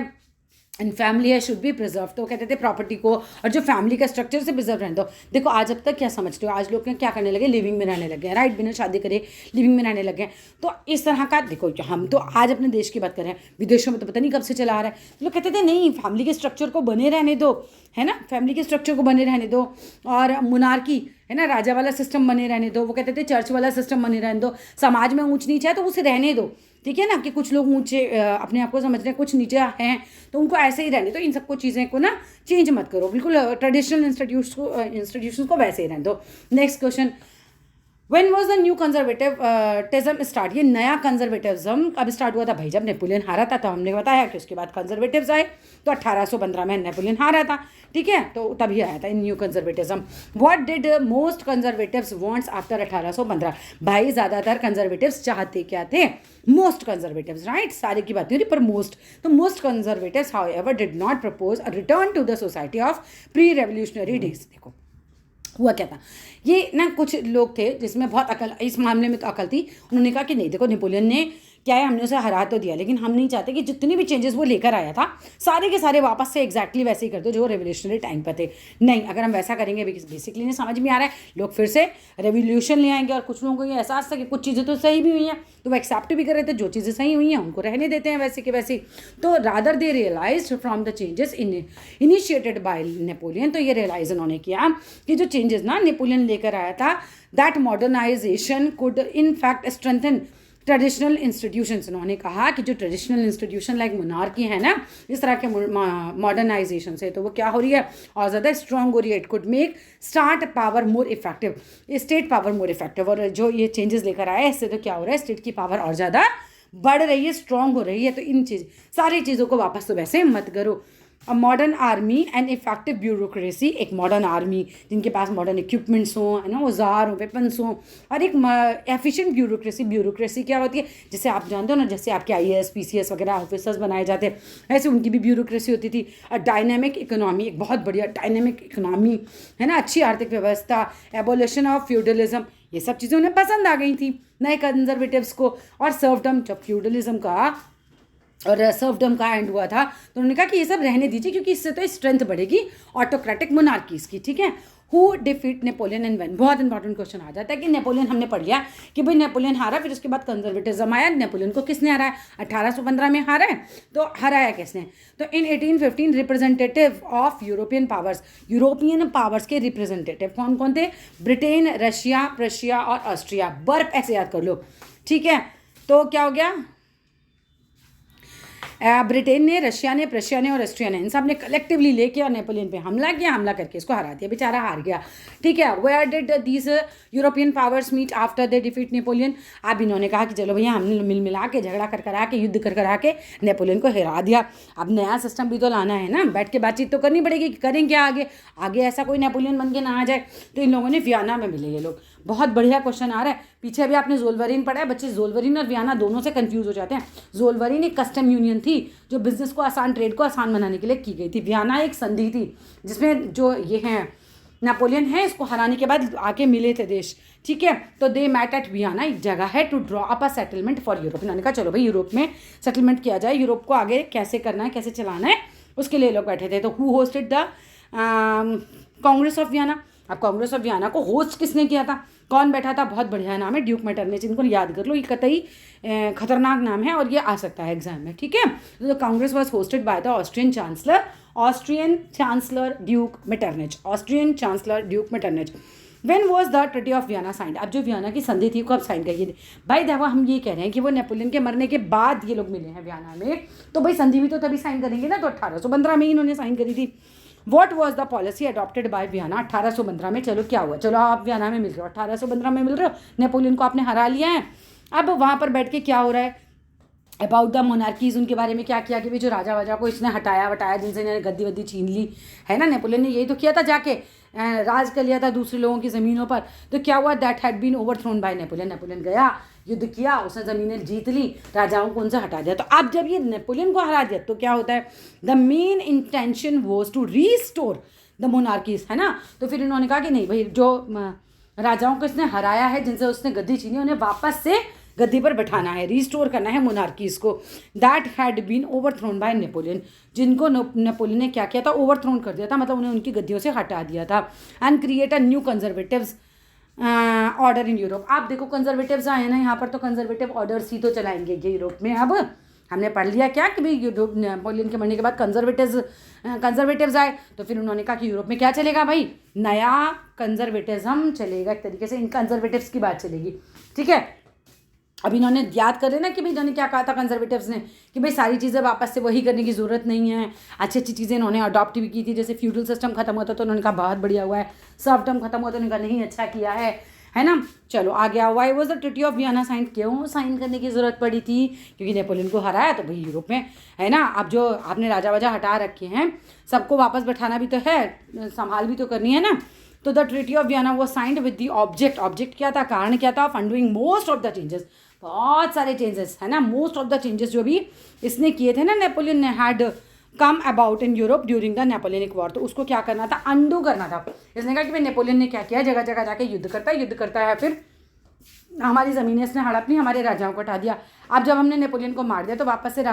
एंड फैमिली है शुड बी प्रिजर्व। तो कहते थे प्रॉपर्टी को और जो फैमिली का स्ट्रक्चर से प्रिजर्व रहने दो। देखो आज अब तक क्या समझते हो, आज लोग क्या करने लगे, लिविंग में रहने लगे हैं, राइट, बिना शादी करे लिविंग में रहने लगे हैं। तो इस तरह का देखो, हम तो आज अपने देश की बात कर रहे हैं, विदेशों में तो पता नहीं कब से चला आ रहा है। तो लोग कहते थे नहीं, फैमिली के स्ट्रक्चर को बने रहने दो, है ना, फैमिली के स्ट्रक्चर को बने रहने दो, और मोनार्की है ना, राजा वाला सिस्टम बने रहने दो। वो कहते थे चर्च वाला सिस्टम बने रहने दो, समाज में ऊंच नीच है तो उसे रहने दो, ठीक है ना, कि कुछ लोग ऊंचे अपने आप को समझ रहे हैं, कुछ नीचे हैं, तो उनको ऐसे ही रहने दो। इन सबको चीज़ें को ना चेंज मत करो, बिल्कुल ट्रेडिशनल इंस्टीट्यूशन को वैसे ही रहने दो। Next question, when was the new conservatism start, ये नया कंजर्वेटिज्म कब स्टार्ट हुआ था भाई, जब नेपोलियन हारा था। तो हमने बताया कि उसके बाद कंजर्वेटिव्स आए, तो 1815 में नेपोलियन हारा था, ठीक है, तो तभी आया था new conservatism. What did most conservatives wants after 1815, भाई ज़्यादातर कंजर्वेटिव्स चाहते क्या थे, मोस्ट कंजर्वेटिव्स, राइट, सारे की बात नहीं हो रही पर मोस्ट। तो most conservatives however did not propose a return to the society of pre revolutionary days. देखो हुआ क्या था, ये ना कुछ लोग थे जिसमें बहुत अकल, इस मामले में तो अकल थी। उन्होंने कहा कि नहीं देखो, नेपोलियन ने क्या है, हमने उसे हरा तो दिया, लेकिन हम नहीं चाहते कि जितने भी चेंजेस वो लेकर आया था सारे के सारे वापस से एग्जैक्टली वैसे ही कर दो जो रेवोल्यूशनरी टाइम पर थे। नहीं, अगर हम वैसा करेंगे, बेसिकली नहीं समझ में आ रहा है, लोग फिर से रेवोल्यूशन ले आएंगे। और कुछ लोगों को ये एहसास था कि कुछ चीज़ें तो सही भी हुई हैं, तो वो एक्सेप्ट भी कर रहे थे, जो चीज़ें सही हुई हैं उनको रहने देते हैं वैसे के वैसे। तो rather they realised from the changes initiated by Napoleon, तो ये रियलाइज उन्होंने किया कि जो चेंजेस ना नेपोलियन लेकर आया था, that modernisation could in fact strengthen traditional institutions. उन्होंने कहा कि जो ट्रेडिशनल इंस्टीट्यूशन लाइक मोनार्की है ना, इस तरह के मॉडर्नाइजेशन से तो वो क्या हो रही है, और ज़्यादा स्ट्रॉन्ग हो रही है। It could make start power more effective, state power more effective. और जो ये चेंजेस लेकर आए इससे तो क्या हो रहा है, स्टेट की पावर और ज़्यादा बढ़ रही है, स्ट्रॉन्ग हो रही है। तो इन सारी चीज़ों को वापस तो वैसे मत करो। A modern army and effective bureaucracy, एक मॉडर्न आर्मी जिनके पास मॉडर्न इक्विपमेंट्स हों, है ना, औजार हों, वेपन्स हों, और एक एफिशिएंट ब्यूरोक्रेसी। ब्यूरोक्रेसी क्या होती है, जैसे आप जानते हो ना, जैसे आपके IAS PCS वगैरह ऑफिसर्स बनाए जाते हैं, ऐसे उनकी भी ब्यूरोक्रेसी होती थी। और डायनेमिक इकोनॉमी, एक बहुत बढ़िया डायनेमिक इकोनॉमी, है ना, अच्छी आर्थिक व्यवस्था, एबोलिशन ऑफ फ्यूडलिज्म, ये सब चीज़ें उन्हें पसंद आ गई थी नए कंजर्वेटिव्स को। और सर्वडम, जब फ्यूडलिज्म का और सर्वडम का एंड हुआ था तो उन्होंने कहा कि ये सब रहने दीजिए, क्योंकि इससे तो स्ट्रेंथ बढ़ेगी ऑटोक्रेटिक मोनार्कीज की, ठीक है। Who defeat Napoleon and when, बहुत इंपॉर्टेंट क्वेश्चन आ जाता है कि नेपोलियन, हमने पढ़ लिया कि भाई नेपोलियन हारा, फिर उसके बाद कंजर्वेटिज्म आया। नेपोलियन को किसने हराया? 1815 में हारा है। तो हराया किसने? तो इन 1815 representative of European powers, European powers के रिप्रेजेंटेटिव कौन कौन थे? ब्रिटेन, रशिया, प्रशिया और ऑस्ट्रिया। बर्फ ऐसे याद कर लो, ठीक है। तो क्या हो गया? ब्रिटेन ने, रशिया ने, प्रशिया ने और ऑस्ट्रिया ने, इन सब ने कलेक्टिवली लेके और नेपोलियन पे हमला किया, हमला करके इसको हरा दिया, बेचारा हार गया, ठीक है। Where did these European powers meet after the defeat Napoleon? अब इन्होंने कहा कि चलो भैया हमने मिल मिला के, झगड़ा कर करा के, युद्ध कर करा के नेपोलियन को हरा दिया। अब नया सिस्टम भी तो लाना है ना, बैठ के बातचीत तो करनी पड़ेगी कि करें क्या आगे। आगे ऐसा कोई नेपोलियन बन के ना आ जाए। तो इन लोगों ने वियना में मिले ये लोग। बहुत बढ़िया क्वेश्चन आ रहा है। पीछे अभी आपने ज़ोल्वरिन पढ़ा है, बच्चे ज़ोल्वरिन और वियना दोनों से कंफ्यूज हो जाते हैं। ज़ोल्वरिन एक कस्टम यूनियन थी जो बिजनेस को आसान, ट्रेड को आसान बनाने के लिए की गई थी। वियना एक संधि थी जिसमें जो ये हैं नेपोलियन है, इसको हराने के बाद आके मिले थे देश, ठीक है। तो दे मैट एट वियना, एक जगह है, to draw up a settlement for Europe. इन्होंने कहा चलो भाई यूरोप में सेटलमेंट किया जाए, यूरोप को आगे कैसे करना है, कैसे चलाना है, उसके लिए लोग बैठे थे। तो who hosted the Congress of Vienna? अब कांग्रेस ऑफ वियना को होस्ट किसने किया था? कौन बैठा था? बहुत बढ़िया नाम है, ड्यूक मेटरनिच। इनको याद कर लो, ये कतई खतरनाक नाम है और ये आ सकता है एग्जाम में, ठीक है। तो Congress was hosted by the Austrian chancellor duke Metternich, Austrian chancellor duke Metternich. When was the treaty of Vienna signed? अब जो वियना की संधि थी, कब साइन करी थी? भाई देखो, हम ये कह रहे हैं कि वो नेपोलियन के मरने के बाद ये लोग मिले हैं वियना में, तो भाई संधि भी तो तभी साइन करेंगे ना। तो 1815 में ही इन्होंने साइन करी थी। What was the policy adopted by Vienna? 1815 में। चलो क्या हुआ? चलो आप वियना में मिल रहे हो, 1815 में मिल रहे हो, नेपोलियन को आपने हरा लिया है। अब वहाँ पर बैठ के क्या हो रहा है? अबाउट द मोनार्कीज, उनके बारे में क्या किया कि भाई जो राजा वाजा को इसने हटाया वटाया, जिनसे इन्होंने गद्दी वद्दी छीन ली, है ना। नेपोलियन ने यही तो किया था, जाके राज कर लिया था दूसरे लोगों की ज़मीनों पर। तो क्या हुआ? That had been overthrown by Napoleon. Napoleon गया, युद्ध किया, उसने ज़मीनें जीत ली, राजाओं को उनसे हटा दिया। तो अब जब ये नेपोलियन को हरा दिया तो क्या होता है? The main intention was to restore the monarchies, है ना। तो फिर इन्होंने कहा कि नहीं भाई, जो राजाओं को इसने हराया है, जिनसे उसने गद्दी छीनी, उन्हें वापस से गद्दी पर बैठाना है, रीस्टोर करना है मोनार्कीज को। That had been overthrown by Napoleon, जिनको नेपोलियन ने क्या किया था? ओवरथ्रोन कर दिया था, मतलब उन्हें उनकी गद्दियों से हटा दिया था। And create a new conservatives order in Europe. आप देखो कंजर्वेटिव्स आए ना यहाँ पर, तो कंजर्वेटिव ऑर्डर्स ही तो चलाएंगे ये यूरोप में। अब हमने पढ़ लिया क्या कि भाई यूरोप, नेपोलियन के मरने के बाद कंजर्वेटिव्स आए, तो फिर उन्होंने कहा कि यूरोप में क्या चलेगा भाई? नया कंजर्वेटिज्म चलेगा, एक तरीके से इन कंजर्वेटिव्स की बात चलेगी, ठीक है। अब इन्होंने याद कर लेना कि भाई इन्होंने क्या कहा था कंजर्वेटिव्स ने, कि भाई सारी चीज़ें वापस से वही करने की ज़रूरत नहीं है, अच्छी अच्छी चीज़ें इन्होंने अडॉप्ट भी की थी। जैसे फ्यूडल सिस्टम खत्म होता तो उन्होंने कहा बहुत बढ़िया हुआ है, सर्वडम खत्म हुआ तो उन्होंने कहा नहीं अच्छा किया है ना। चलो आ गया, why was the treaty of Vienna sign? क्यों साइन करने की ज़रूरत पड़ी थी? क्योंकि नेपोलियन को हराया तो भाई यूरोप में, है ना। अब जो आपने राजा वाजा हटा रखे हैं, सबको वापस बैठाना भी तो है, संभाल भी तो करनी है ना। तो द ट्रीटी ऑफ वियना वो साइंड विद द ऑब्जेक्ट क्या था, कारण क्या था? Of undoing most of the changes, बहुत सारे चेंजेस, है ना। मोस्ट ऑफ द चेंजेस जो भी इसने किए थे ना नेपोलियन ने, had come about in Europe during the Napoleonic war. तो उसको क्या करना था? अंडू करना था। इसने कहा कि भाई नेपोलियन ने क्या किया, जगह जगह जाके युद्ध करता है, फिर हमारी ज़मीनें इसने हड़प ली, हमारे राजाओं को हटा दिया। अब जब हमने नेपोलियन को मार दिया तो वापस से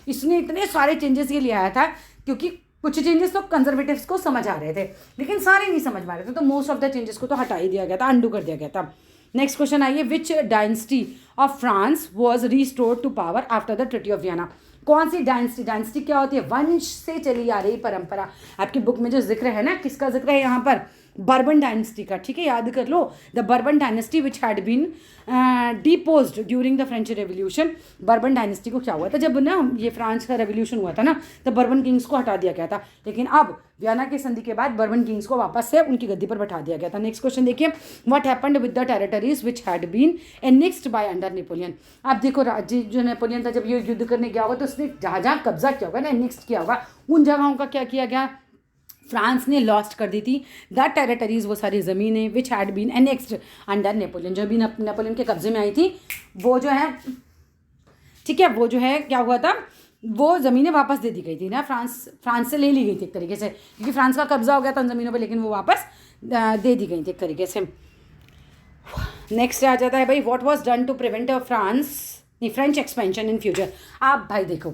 इसने इतने सारे चेंजेस ये ले आया था, क्योंकि कुछ चेंजेस तो कंजर्वेटिव्स को समझ आ रहे थे, लेकिन सारे नहीं समझ पा रहे थे, तो मोस्ट ऑफ द चेंजेस को तो हटा ही दिया गया था, अंडू कर दिया गया था। नेक्स्ट क्वेश्चन आइए, which dynasty of France was restored to power after the treaty of Vienna? कौन सी डायनेस्टी? डायनेस्टी क्या होती है? वंश से चली आ रही परंपरा। आपकी बुक में जो जिक्र है ना, किसका जिक्र है यहाँ पर? बर्बन डायनेस्टी का, ठीक है, याद कर लो, the Bourbon dynasty which had been deposed during the French revolution. Bourbon dynasty को क्या हुआ था, जब ना ये फ्रांस का रेवोल्यूशन हुआ था ना, तो बर्बन किंग्स को हटा दिया गया था, लेकिन अब वियना की संधि के बाद बर्बन किंग्स को वापस से उनकी गद्दी पर बैठा दिया गया था। नेक्स्ट क्वेश्चन देखिए, what happened with the territories which had been annexed by under Napoleon. अब देखो राज्य जो नेपोलियन था, जब ये युद्ध करने गया होगा तो उसने जहाँ जहाँ कब्जा किया होगा ना, एनेक्स्ड किया होगा, उन जगहों का क्या किया गया, फ्रांस ने लॉस्ट कर दी थी द टेरिटरीज, वो सारी ज़मीनें which had been annexed under Napoleon, जो भी नेपोलियन के कब्जे में आई थी, वो जो है, ठीक है, वो जो है क्या हुआ था, वो ज़मीनें वापस दे दी गई थी ना, फ्रांस से ले ली गई थी एक तरीके से, क्योंकि फ्रांस का कब्जा हो गया था उन ज़मीनों पर, लेकिन वो वापस दे दी गई थी एक तरीके से। नेक्स्ट आ जाता है भाई, what was done to prevent French expansion in future. आप भाई देखो,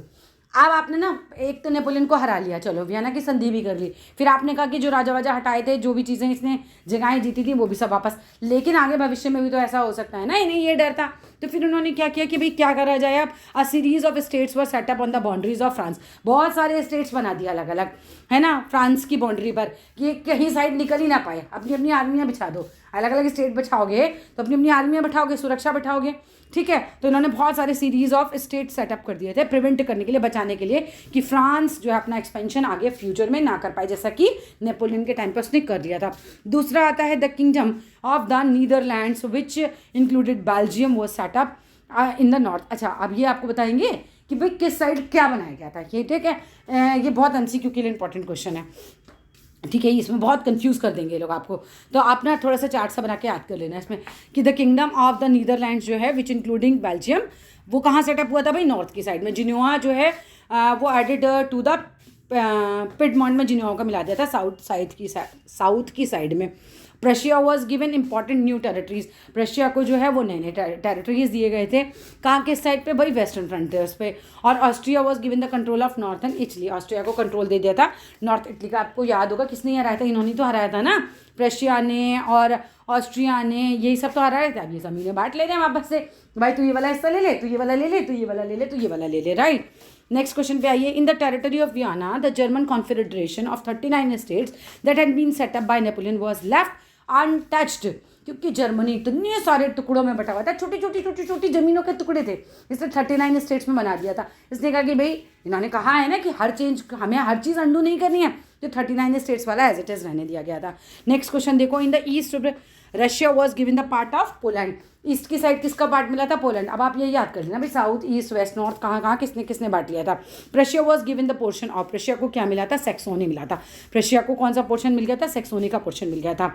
अब आपने ना एक तो नेपोलियन को हरा लिया, चलो वियना की संधि भी कर ली, फिर आपने कहा कि जो राजा वाजा हटाए थे, जो भी चीज़ें इसने जगहें जीती थी वो भी सब वापस, लेकिन आगे भविष्य में भी तो ऐसा हो सकता है ना, इन्हें ये डर था, तो फिर उन्होंने क्या किया कि भाई क्या करा जाए, अब अ series of states were set up on the boundaries of France, बहुत सारे स्टेट्स बना दिया अलग अलग, है ना, फ्रांस की बाउंड्री पर, कि कहीं साइड निकल ही ना पाए, अपनी अपनी आर्मियाँ बिछा दो, अलग अलग स्टेट बिछाओगे तो अपनी अपनी आर्मियाँ बिठाओगे, सुरक्षा बिठाओगे, ठीक है, तो इन्होंने बहुत सारे सीरीज ऑफ स्टेट सेटअप कर दिए थे प्रिवेंट करने के लिए, बचाने के लिए, कि फ्रांस जो है अपना एक्सपेंशन आगे फ्यूचर में ना कर पाए, जैसा कि नेपोलियन के टाइम पर उसने कर दिया था। दूसरा आता है the kingdom of the Netherlands which included Belgium वो सेटअप इन द नॉर्थ। अच्छा, अब ये आपको बताएंगे कि भाई किस साइड क्या बनाया गया था, ये ठीक है, ये बहुत MCQ के लिए इंपॉर्टेंट क्वेश्चन है, ठीक है, इसमें बहुत कंफ्यूज कर देंगे लोग आपको, तो आप ना थोड़ा सा चार्ट सा बना के याद कर लेना इसमें, कि the kingdom of the Netherlands जो है विच इंक्लूडिंग बेल्जियम, वो कहाँ सेटअप हुआ था भाई, नॉर्थ की साइड में, जिनोआ जो है वो एडेड टू द पिडमॉन्ट में जिनोआ का मिला दिया था साउथ की साइड में। Prussia was given important new territories, Prussia को जो है वो नए नए टेरिटरीज दिए गए थे, कहाँ किस साइड पे भाई, वेस्टर्न फ्रंटियर्स पे। और Austria was given the control of northern Italy, Austria को कंट्रोल दे दिया था नॉर्थ इटली का। आपको याद होगा किसने हराया था, इन्होंने तो हराया था ना, प्रशिया ने और ऑस्ट्रिया ने, यही सब तो हराए थे। अब ये ज़मीनें बांट ले रहे हैं वापस से, भाई तू ये वाला हिस्सा ले ले, तू ये वाला ले ले, तू ये वाला ले ले, तू ये वाला ले ले, राइट। नेक्स्ट क्वेश्चन पे आइए, in the territory of Vienna the German confederation of 39 states that had been set up by Napoleon was left untouched, क्योंकि जर्मनी इतने सारे टुकड़ों में बटा हुआ था, छोटी छोटी ज़मीनों के टुकड़े थे, इसलिए 39 स्टेट्स में बना दिया था। इसने कहा कि भाई, इन्होंने कहा है ना कि हमें हर चीज़ अंडू नहीं करनी है, तो 39 स्टेट्स वाला एज इट इज़ रहने दिया गया था। नेक्स्ट क्वेश्चन देखो, in the east Russia was given the part of Poland, east की साइड किसका पार्ट मिला था, पोलैंड। अब आप ये याद कर लेना भाई, साउथ ईस्ट वेस्ट नॉर्थ कहाँ कहाँ किसने किसने बांट लिया था। Prussia was given the portion of, Prussia को क्या मिला था, सेक्सोनी मिला था, प्रशिया को कौन सा पोर्शन मिल गया था, सेक्सोनी का पोर्शन मिल गया था।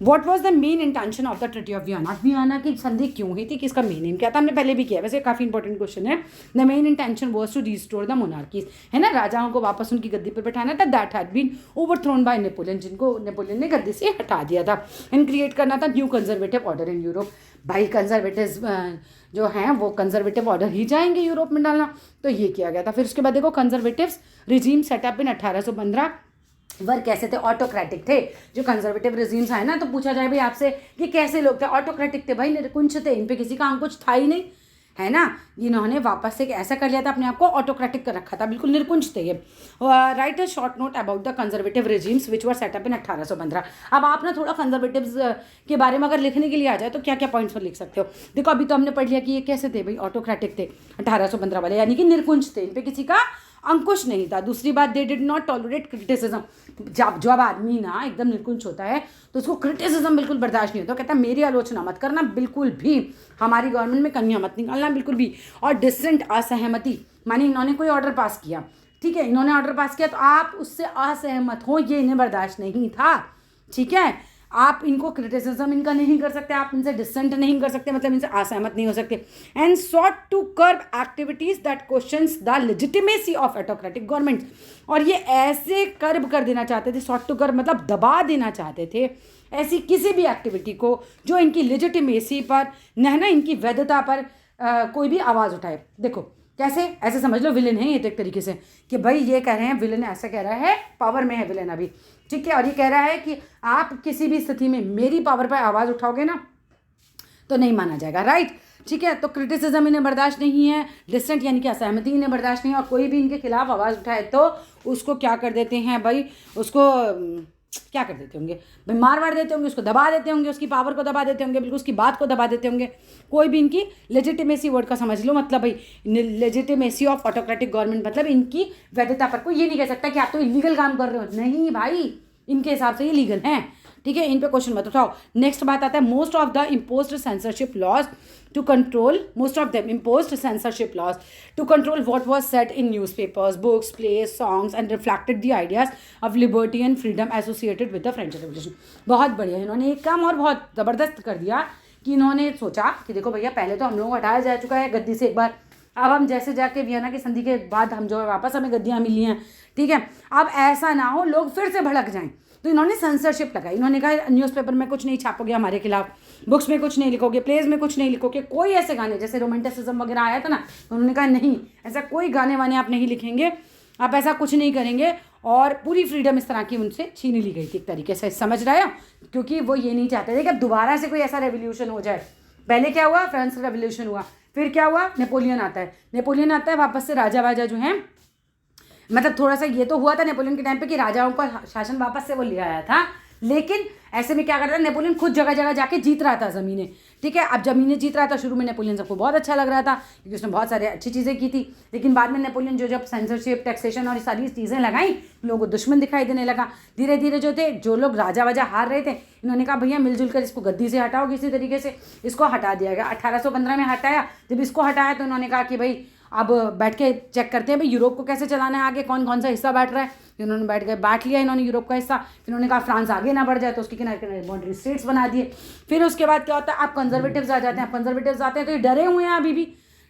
What was the main intention of the treaty of Vienna, Vienna की संधि क्यों हुई थी, किसका मेन एम क्या था, हमने पहले भी किया, वैसे काफ़ी इंपॉर्टेंट क्वेश्चन है। The main intention was to restore the monarchies, है ना, राजाओं को वापस उनकी गद्दी पर बैठाना था, that had been overthrown by Napoleon, जिनको नेपोलियन ने गद्दी से हटा दिया था। एंड क्रिएट करना था new conservative order in Europe, भाई कंजर्वेटिव जो हैं वो कंजर्वेटिव ऑर्डर ही जाएंगे यूरोप में डालना, तो ये किया गया था। फिर उसके बाद देखो, कंजर्वेटिव रिजीम सेटअप इन 1815 वर कैसे थे, ऑटोक्रेटिक थे। जो कंजर्वेटिव रिजीम्स आए ना, तो पूछा जाए भाई आपसे कि कैसे लोग थे, ऑटोक्रेटिक थे भाई, निरकुंश थे, इन पे किसी का अंकुश था ही नहीं, है ना। इन्होंने वापस से ऐसा कर लिया था, अपने आप को ऑटोक्रेटिक कर रखा था, बिल्कुल निरकुंश थे ये। Right a short note about the conservative regimes which were set up in 1815। अब आप ना थोड़ा कंजर्वेटिव्स के बारे में अगर लिखने के लिए आ जाए तो क्या क्या पॉइंट्स पर लिख सकते हो। देखो, अभी तो हमने पढ़ लिया कि ये कैसे थे भाई, ऑटोक्रेटिक थे 1815 वाले, यानी कि निरकुंश थे, इन पे किसी का अंकुश नहीं था। दूसरी बात, they did not tolerate criticism, जब आदमी ना एकदम निरकुंश होता है तो उसको क्रिटिसिज्म बिल्कुल बर्दाश्त नहीं होता, कहता है मेरी आलोचना मत करना बिल्कुल भी, हमारी गवर्नमेंट में कमियां मत निकालना बिल्कुल भी। और डिसेंट, असहमति, माने इन्होंने कोई ऑर्डर पास किया, ठीक है, इन्होंने ऑर्डर पास किया तो आप उससे असहमत हो, ये इन्हें बर्दाश्त नहीं था, ठीक है। आप इनको क्रिटिसिज्म इनका नहीं कर सकते, आप इनसे डिसेंट नहीं कर सकते, मतलब इनसे असहमत नहीं हो सकते। And sought to curb activities that questions the legitimacy of autocratic government, और ये ऐसे कर्ब कर देना चाहते थे, सॉट टू कर्ब मतलब दबा देना चाहते थे ऐसी किसी भी एक्टिविटी को जो इनकी लेजिटिमेसी पर, न इनकी वैधता पर कोई भी आवाज़ उठाए। देखो कैसे, ऐसे समझ लो विलन है ये तो एक तरीके से, कि भाई ये कह रहे हैं, विलन ऐसा कह रहा है, पावर में है विलन अभी, ठीक है, और ये कह रहा है कि आप किसी भी स्थिति में मेरी पावर पर आवाज़ उठाओगे ना तो नहीं माना जाएगा, राइट, ठीक है। तो क्रिटिसिज्म इन्हें बर्दाश्त नहीं है, डिसेंट यानी कि असहमति इन्हें बर्दाश्त नहीं है, और कोई भी इनके खिलाफ आवाज़ उठाए तो उसको क्या कर देते हैं भाई, उसको क्या कर देते होंगे भाई, मार वार देते होंगे, उसको दबा देते होंगे, उसकी पावर को दबा देते होंगे, बिल्कुल उसकी बात को दबा देते होंगे। कोई भी इनकी लेजिटिमेसी वर्ड का समझ लो, मतलब भाई लेजिटिमेसी ऑफ ऑटोक्रेटिक गवर्नमेंट, मतलब इनकी वैधता पर कोई ये नहीं कह सकता कि आप तो इलीगल काम कर रहे हो। नहीं भाई, इनके हिसाब से ये लीगल हैं, ठीक है। इन पे क्वेश्चन मत उठाओ। नेक्स्ट बात आता है most of the imposed censorship laws to control, most of them imposed censorship laws to control what was said in newspapers, books, plays, songs and reflected the ideas of liberty and freedom associated with the French revolution. बहुत बढ़िया, इन्होंने एक काम और बहुत ज़बरदस्त कर दिया कि इन्होंने सोचा कि देखो भैया, पहले तो हम लोगों को हटाया जा चुका है गद्दी से एक बार, अब हम जैसे जाके वियना की संधि के बाद हम जो है वापस हमें गद्दियाँ मिली हैं, ठीक है। अब ऐसा ना हो लोग फिर से भड़क जाएं, तो इन्होंने सेंसरशिप लगाई। इन्होंने कहा न्यूज़पेपर में कुछ नहीं छापोगे हमारे खिलाफ, बुक्स में कुछ नहीं लिखोगे, प्लेज में कुछ नहीं लिखोगे, कोई ऐसे गाने जैसे रोमांटिसिज्म वगैरह आया था ना, तो उन्होंने कहा नहीं, ऐसा कोई गाने वाने आप नहीं लिखेंगे, आप ऐसा कुछ नहीं करेंगे। और पूरी फ्रीडम इस तरह की उनसे छीन ली गई थी एक तरीके से, समझ रहे हो, क्योंकि वो ये नहीं चाहते थे कि अब दोबारा से कोई ऐसा रेवोल्यूशन हो जाए। पहले क्या हुआ, फ्रांस रेवोल्यूशन हुआ, फिर क्या हुआ, नेपोलियन आता है, वापस से राजा वाजा जो हैं, मतलब थोड़ा सा ये तो हुआ था नेपोलियन के टाइम पे कि राजाओं का शासन वापस से वो ले आया था, लेकिन ऐसे में क्या करता था, नेपोलियन खुद जगह जगह जाके जीत रहा था ज़मीनें, ठीक है। अब ज़मीनें जीत रहा था, शुरू में नेपोलियन सबको बहुत अच्छा लग रहा था क्योंकि उसने बहुत सारी अच्छी चीज़ें की थी, लेकिन बाद में नेपोलियन जो जब सेंसरशिप, टैक्सेशन और ये सारी चीज़ें लगाई, लोगों को दुश्मन दिखाई देने लगा। धीरे धीरे जो लोग राजा वाजा हार रहे थे, इन्होंने कहा भैया मिलजुल कर इसको गद्दी से हटाओ किसी तरीके से, इसको हटा दिया गया। 1815 में हटाया। जब इसको हटाया तो उन्होंने कहा कि भाई अब बैठ के चेक करते हैं भाई यूरोप को कैसे चलाना है, आगे कौन कौन सा हिस्सा बैठ रहा है। इन्होंने बैठ लिया इन्होंने यूरोप का हिस्सा। फिर उन्होंने कहा फ्रांस आगे ना बढ़ जाए तो उसके किनारे किनारे बाउंड्री स्टेट्स बना दिए। फिर उसके बाद क्या होता है, आप कंजर्वेटिव्स आ जाते हैं। कंजर्वेटिव्स आते हैं तो ये डरे हुए हैं अभी भी,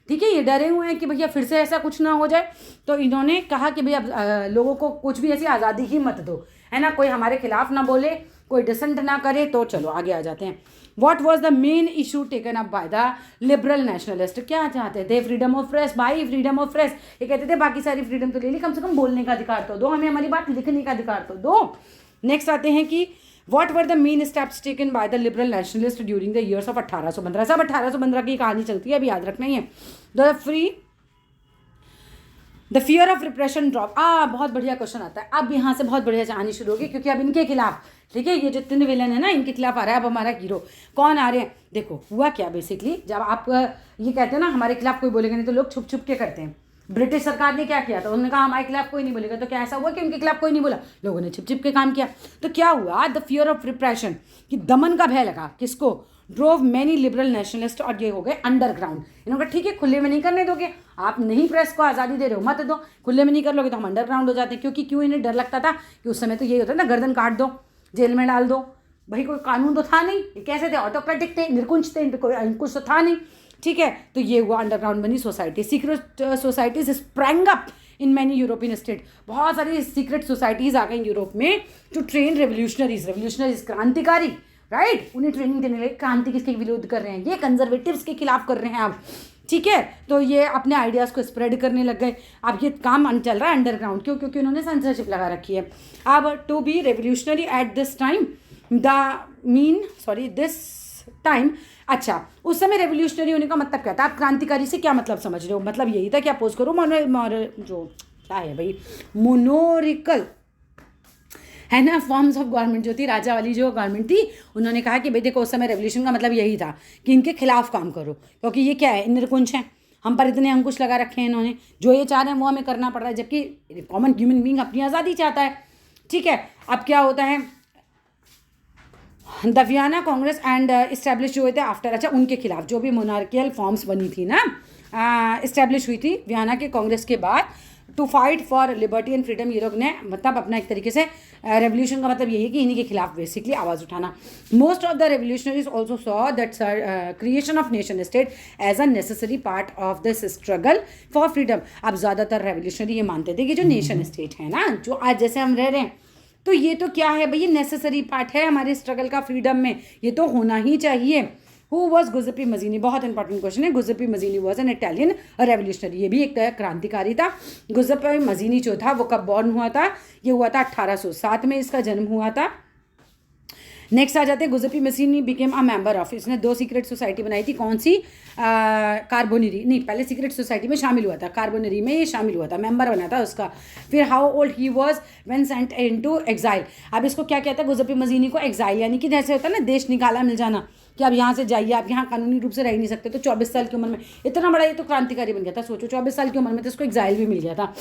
ठीक है, ये डरे हुए हैं कि भैया फिर से ऐसा कुछ ना हो जाए। तो इन्होंने कहा कि भाई अब लोगों को कुछ भी ऐसी आज़ादी ही मत दो, है ना, कोई हमारे खिलाफ ना बोले, कोई डिसेंट ना करे, तो चलो आगे आ जाते हैं। What was the main issue taken up by the liberal nationalist? क्या चाहते थे, फ्रीडम ऑफ प्रेस, भाई फ्रीडम ऑफ प्रेस। ये कहते थे बाकी सारी फ्रीडम तो ले ली, कम से कम बोलने का अधिकार तो दो, हमें हमारी बात लिखने का अधिकार तो दो। नेक्स्ट आते हैं कि what were the main steps taken by the liberal nationalists during the years of 1815? सब 1815 की कहानी चलती है, अभी याद रखना ही है। The fear of repression drop. बहुत बढ़िया क्वेश्चन आता है, अब यहाँ से बहुत बढ़िया कहानी शुरू होगी, क्योंकि अब इनके खिलाफ, ठीक है, ये जो 3 विलन है ना, इनके खिलाफ आ रहा है अब हमारा हीरो। कौन आ रहे हैं, देखो हुआ क्या बेसिकली, जब आप ये कहते हैं ना हमारे खिलाफ कोई बोलेगा नहीं, तो लोग छुप छुप के करते हैं। ब्रिटिश सरकार ने क्या किया था, उन्होंने कहा हमारे खिलाफ कोई नहीं बोलेगा, तो क्या ऐसा हुआ कि उनके खिलाफ कोई नहीं बोला, लोगों ने छिप छिप के काम किया। तो क्या हुआ, द फियर ऑफ रिप्रेशन, कि दमन का भय लगा किसको, ड्रोव मैनी लिबरल नेशनलिस्ट, और ये हो गए अंडरग्राउंड। इन्होंने कहा ठीक है, खुले में नहीं करने दोगे, आप नहीं प्रेस को आज़ादी दे रहे हो, मत दो, खुले में नहीं कर लोगे तो हम अंडरग्राउंड हो जाते हैं। क्योंकि क्यों, इन्हें डर लगता था कि उस समय तो यही होता है ना, गर्दन काट दो, जेल में डाल दो, भाई कोई कानून तो था नहीं, ये कैसे थे, ऑटोक्रेटिक थे, निरकुंज थे, इन पर कोई अंकुश तो था नहीं, ठीक है। तो ये हुआ, अंडरग्राउंड बनी society, secret societies sprang up in many European state. बहुत सारी सीक्रेट सोसाइटीज़ आ गई यूरोप में टू ट्रेन रेवोल्यूशनरीज क्रांतिकारी, राइट, उन्हें ट्रेनिंग देने लगे। क्रांति किसके विरोध कर रहे हैं, ये कंजर्वेटिव्स के खिलाफ कर रहे हैं अब, ठीक है। तो ये अपने आइडियाज़ को स्प्रेड करने लग गए। अब ये काम चल रहा है अंडरग्राउंड, क्यों, क्योंकि उन्होंने सेंसरशिप लगा रखी है। अब to be revolutionary at this time this time, अच्छा उस समय रेवोल्यूशनरी होने का मतलब क्या था, आप क्रांतिकारी से क्या मतलब समझ रहे हो, मतलब यही था कि अपोज करो जो क्या है भाई, मोनोरिकल, है ना, फॉर्म्स ऑफ गवर्नमेंट जो थी, राजा वाली जो गवर्नमेंट थी, उन्होंने कहा कि भाई देखो उस समय रेवोल्यूशन का मतलब यही था कि इनके खिलाफ काम करो, क्योंकि ये क्या है, निरकुंज हैं, हम पर इतने अंकुश लगा रखे हैं इन्होंने, जो ये चाह रहे हैं वो हमें करना पड़ रहा है, जबकि कॉमन ह्यूमन बीइंग अपनी आज़ादी चाहता है, ठीक है। अब क्या होता है, the Vienna Congress and establish जो हुए थे आफ्टर, अच्छा उनके खिलाफ जो भी मोनार्कियल फॉर्म्स बनी थी ना, इस्टेब्लिश हुई थी वियना के कांग्रेस के बाद, to fight for liberty and freedom. ये लोग ने मतलब अपना एक तरीके से रेवोल्यूशन का मतलब यही है कि इन्हीं के खिलाफ बेसिकली आवाज़ उठाना। Most of the revolutionaries also saw that creation of nation state as a necessary part of this struggle for freedom. अब ज़्यादातर रेवोल्यूशनरी ये मानते थे कि जो नेशन स्टेट है ना, जो आज जैसे हम रह रहे हैं, तो ये तो क्या है भाई, ये नेसेसरी पार्ट है हमारे स्ट्रगल का फ्रीडम में, ये तो होना ही चाहिए। हु वॉज गुज़ेप्पे मज़ीनी, बहुत इंपॉर्टेंट क्वेश्चन है। Giuseppe Mazzini was an Italian revolutionary, ये भी एक क्रांतिकारी था। गुज़ेप्पे मज़ीनी जो था वो कब बॉर्न हुआ था, ये हुआ था 1807 में, इसका जन्म हुआ था। नेक्स्ट आ जाते हैं गुजुपी मसीनी बिकेम अ मेंबर ऑफ, इसने 2 सीक्रेट सोसाइटी बनाई थी, कौन सी? कार्बोनरी नहीं, पहले सीक्रेट सोसाइटी में शामिल हुआ था, कार्बोनरी में ये शामिल हुआ था, मेंबर बना था उसका। फिर how old he was when sent into exile. अब इसको क्या कहता है गुजुपी मसीनी को? एग्जाइल, यानी कि जैसे होता है ना देश निकाला मिल जाना, कि अब यहाँ से जाइए, आप यहाँ कानूनी रूप से रह नहीं सकते। तो 24 साल की उम्र में इतना बड़ा ये तो क्रांतिकारी बन गया था, सोचो 24 साल की उम्र में तो इसको एग्जाइल भी मिल गया था।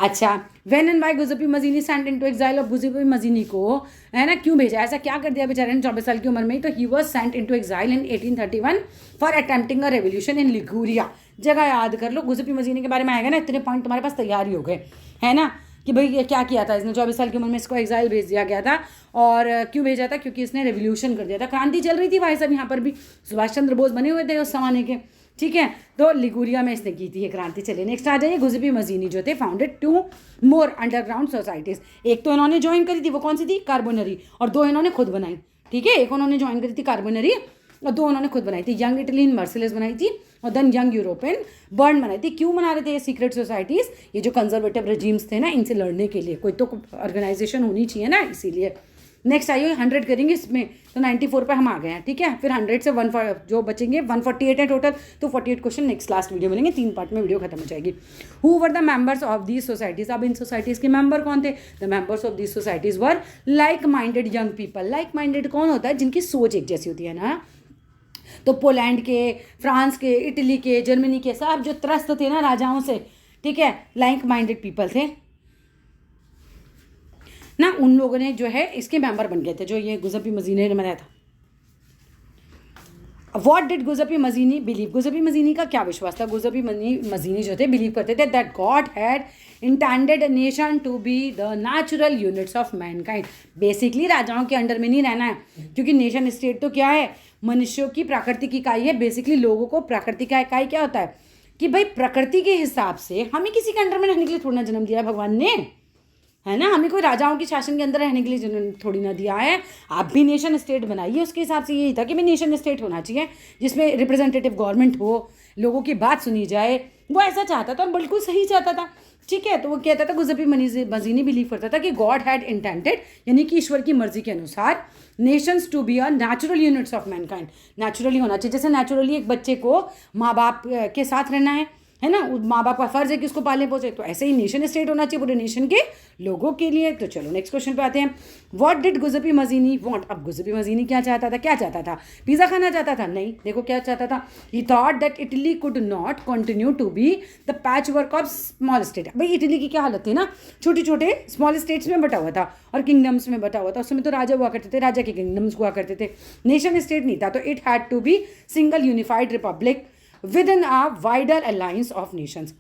अच्छा, when and why Giuseppe Mazzini sent into exile, of Giuseppe Mazzini को है ना क्यों भेजा, ऐसा क्या कर दिया बेचारे ने 24 साल की उम्र में? तो he was sent into exile in 1831 for attempting a revolution in Liguria. जगह याद कर लो, गुजुपी मजीनी के बारे में आएगा ना, इतने पॉइंट तुम्हारे पास तैयार ही हो गए, है ना, कि भाई ये क्या किया था इसने, 24 साल की उम्र में इसको एग्जाइल भेज दिया गया था। और क्यों भेजा था? क्योंकि इसने रेवोल्यूशन कर दिया था, क्रांति चल रही थी भाई साहब, यहाँ पर भी सुभाष चंद्र बोस बने हुए थे उस जमाने के, ठीक है। तो लिगुरिया में इसने की थी ये क्रांति। चलिए नेक्स्ट आ जाइए, गुजुपी मजीनी जो थे फाउंडेड 2 मोर अंडरग्राउंड सोसाइटीज़। एक तो इन्होंने ज्वाइन करी थी, वो कौन सी थी? कार्बोनरी, और 2 इन्होंने खुद बनाई, ठीक है। एक उन्होंने ज्वाइन करी थी कार्बोनरी और 2 उन्होंने खुद बनाई थी। यंग इटली इन मर्सिलेस बनाई थी और then Young Europe in Berne बनाई थी। क्यों बना रहे थे ये सीक्रेट सोसाइटीज़? ये जो कंजर्वेटिव रजीम्स थे ना, इनसे लड़ने के लिए कोई तो ऑर्गेनाइजेशन होनी चाहिए ना, इसीलिए। नेक्स्ट आइए 100 करेंगे इसमें, तो 94 पे हम आ गए हैं, ठीक है। फिर 100 से 1 जो बचेंगे 148 है टोटल, तो 48 क्वेश्चन नेक्स्ट लास्ट वीडियो मिलेंगे, 3 पार्ट में वीडियो खत्म हो जाएगी। Who were the members of these societies? अब इन सोसाइटीज़ के मेंबर कौन थे? The members of these societies were like minded young people. Like minded कौन होता है? जिनकी सोच एक जैसी होती है ना। तो पोलैंड के, फ्रांस के, इटली के, जर्मनी के सब जो त्रस्त थे ना राजाओं से, ठीक है, लाइक माइंडेड पीपल थे ना, उन लोगों ने जो है इसके मेंबर बन गए थे, जो ये गुजुपी मजीनी ने बनाया था। What did Giuseppe Mazzini believe? Giuseppe Mazzini का क्या विश्वास था? गुजुपी मजीनी जो थे बिलीव करते थे that God had intended a nation to be the natural units of mankind. Basically राजाओं के अंडर में नहीं रहना है, क्योंकि नेशन स्टेट तो क्या है? मनुष्यों की प्राकृतिक इकाई है। बेसिकली लोगों को प्राकृतिक इकाई क्या होता है कि भाई प्रकृति के हिसाब से हमें किसी के अंडर में रहने के लिए थोड़ा जन्म दिया है भगवान ने, है ना। हमें कोई राजाओं के शासन के अंदर रहने के लिए थोड़ी ना दिया है। आप भी नेशन स्टेट बनाइए, उसके हिसाब से यही था कि भाई नेशन स्टेट होना चाहिए जिसमें रिप्रेजेंटेटिव गवर्नमेंट हो, लोगों की बात सुनी जाए। वो ऐसा चाहता था, बिल्कुल सही चाहता था, ठीक है। तो वो कहता था, गुजुपी मजीनी बिलीव करता था कि गॉड हैड इंटेंडेड, यानी कि ईश्वर की मर्जी के अनुसार, nations to be a natural units of mankind. Naturally होना चाहिए, जैसे नेचुरली एक बच्चे को माँ बाप के साथ रहना है ना, माँ बाप का फर्ज है कि उसको पालने पोसे, तो ऐसे ही नेशन स्टेट होना चाहिए पूरे नेशन के लोगों के लिए। तो चलो नेक्स्ट क्वेश्चन पे आते हैं। What did Giuseppe Mazzini want? अब गुजुपी मजीनी क्या चाहता था? क्या चाहता था? पिज़्ज़ा खाना चाहता था? नहीं, देखो क्या चाहता था। He thought that Italy could not continue to be the patch work of small state. भाई इटली की क्या हालत थी ना, छोटे छोटे स्मॉल स्टेट्स में बटा हुआ था और किंगडम्स में बटा हुआ था। उस समय तो राजा हुआ करते थे, राजा के किंगडम्स हुआ करते थे, नेशन स्टेट नहीं था। तो it had to be single unified republic within a wider alliance of nations.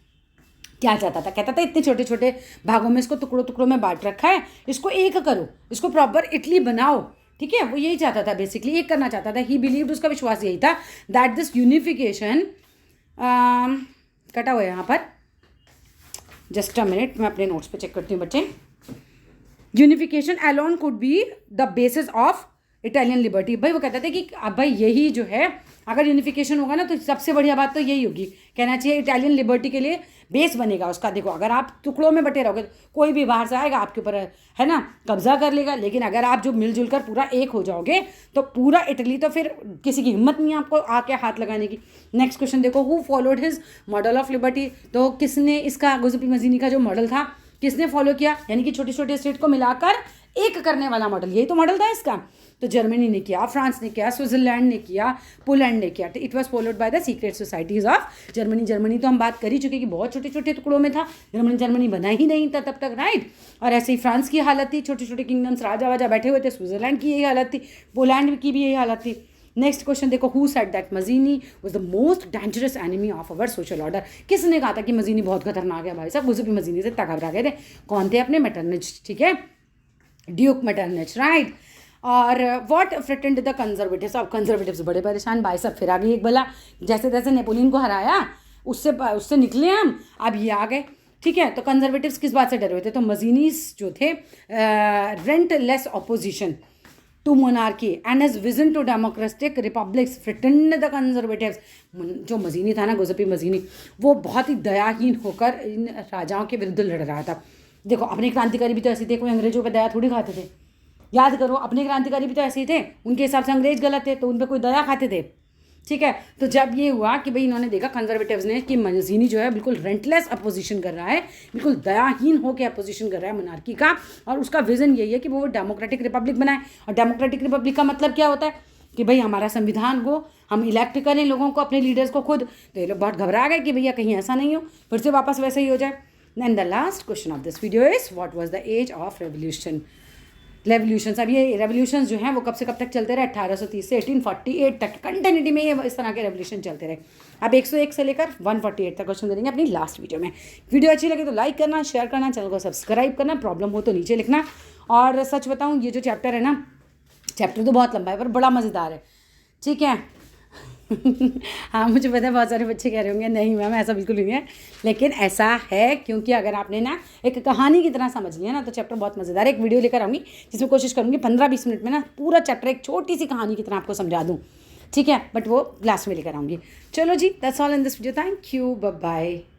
क्या चाहता था? कहता था इतने छोटे छोटे भागों में इसको टुकड़ों टुकड़ों में बांट रखा है, इसको एक करो, इसको प्रॉपर इटली बनाओ, ठीक है। वो यही चाहता था, बेसिकली एक करना चाहता था। ही बिलीव्ड, उसका विश्वास यही था दैट दिस यूनिफिकेशन, कटा हुआ है यहाँ पर, जस्ट अ मिनट, मैं अपने नोट्स पे चेक करती हूँ बच्चे। Unification alone could be the basis of Italian liberty. भाई वो कहते थे कि अब भाई यही जो है, अगर यूनिफिकेशन होगा ना तो सबसे बढ़िया बात तो यही होगी, कहना चाहिए इटालियन लिबर्टी के लिए बेस बनेगा उसका। देखो अगर आप टुकड़ों में बटे रहोगे तो कोई भी बाहर से आएगा आपके ऊपर, है ना, कब्जा कर लेगा। लेकिन अगर आप जो मिलजुल कर पूरा एक हो जाओगे तो पूरा इटली, तो फिर किसी की हिम्मत नहीं है आपको आके हाथ लगाने की। नेक्स्ट क्वेश्चन देखो, who followed his model of liberty? तो किसने इसका, गुजुपी मजीनी का जो मॉडल था किसने फॉलो किया? यानी कि छोटे छोटे स्टेट को मिलाकर एक करने वाला मॉडल, यही तो मॉडल था इसका। तो जर्मनी ने किया, फ्रांस ने किया, स्विट्जरलैंड ने किया, पोलैंड ने किया। तो it was followed by the secret societies of Germany. Germany तो हम बात कर ही चुके कि बहुत छोटे छोटे टुकड़ों में था, जर्मनी बना ही नहीं था तब तक, राइट। और ऐसे ही फ्रांस की हालत थी, छोटे छोटे किंगडम्स, राजा वाजा बैठे हुए थे। स्विट्जरलैंड की यही हालत थी, पोलैंड की भी यही हालत थी। नेक्स्ट क्वेश्चन देखो, who said that मजीनी was the most dangerous enemy of our social order? किसने कहा था कि मजीनी बहुत खतरनाक है? भाई साहब गुजुपी मजीनी से इतना घबरा गए थे। कौन थे? अपने मेटरनिच, ठीक है, ड्यूक मेटरनिच, राइट। और व्हाट थ्रेटन्ड द कंजर्वेटिव्स? अब कंजर्वेटिव्स बड़े परेशान, भाई साहब फिर आ गई एक बला, जैसे तैसे नेपोलियन को हराया उससे निकले हम, अब ये आ गए, ठीक है। तो कंजर्वेटिव्स किस बात से डरे हुए थे? तो मजीनीस जो थे, relentless opposition to monarchy and his vision to democratic republics threatened the conservatives. जो मजीनी था ना, गुजुपी मजीनी, वो बहुत ही दयाहीन होकर इन राजाओं के विरुद्ध लड़ रहा था। देखो अपने क्रांतिकारी भी तो ऐसे थे, कोई अंग्रेजों पर दया थोड़ी खाते थे, याद करो, अपने क्रांतिकारी भी तो ऐसे ही थे, उनके हिसाब से अंग्रेज गलत थे तो उन पर कोई दया खाते थे। ठीक है, तो जब ये हुआ कि भाई इन्होंने देखा कंजर्वेटिव्स ने कि मजीनी जो है बिल्कुल रेंटलेस अपोजिशन कर रहा है, बिल्कुल दयाहीन होकर अपोजिशन कर रहा है मोनार्की का, और उसका विजन यही है कि वो डेमोक्रेटिक रिपब्लिक बनाए। और डेमोक्रेटिक रिपब्लिक का मतलब क्या होता है कि भाई हमारा संविधान हो, हम इलेक्ट करें लोगों को, अपने लीडर्स को खुद। तो ये लोग बहुत घबरा गए कि भैया कहीं ऐसा नहीं हो, फिर से वापस वैसे ही हो जाए। And the last question of this video is what was the age of revolutions. अब ये रेवोल्यूशंस जो हैं वो कब से कब तक चलते रहे, 1830 से 1848 तक कंटिन्यूटी में ये इस तरह के रेवोल्यूशन चलते रहे। अब 101 से लेकर 148 तक क्वेश्चन देंगे अपनी लास्ट वीडियो में। वीडियो अच्छी लगे तो लाइक करना, शेयर करना, चैनल को सब्सक्राइब करना, प्रॉब्लम हो तो नीचे लिखना। और सच बताऊँ, ये जो चैप्टर है ना, चैप्टर तो बहुत लंबा है पर बड़ा मज़ेदार है। ठीक है हाँ, मुझे पता है बहुत सारे बच्चे कह रहे होंगे नहीं मैम ऐसा बिल्कुल नहीं है, लेकिन ऐसा है क्योंकि अगर आपने ना एक कहानी की तरह समझ लिया ना तो चैप्टर बहुत मज़ेदार है। एक वीडियो लेकर आऊँगी जिसमें कोशिश करूँगी 15-20 मिनट में ना पूरा चैप्टर एक छोटी सी कहानी की तरह आपको समझा दूँ। ठीक है, बट वो क्लास में लेकर आऊँगी। चलो जी, that's all in this video. Thank you, bye bye.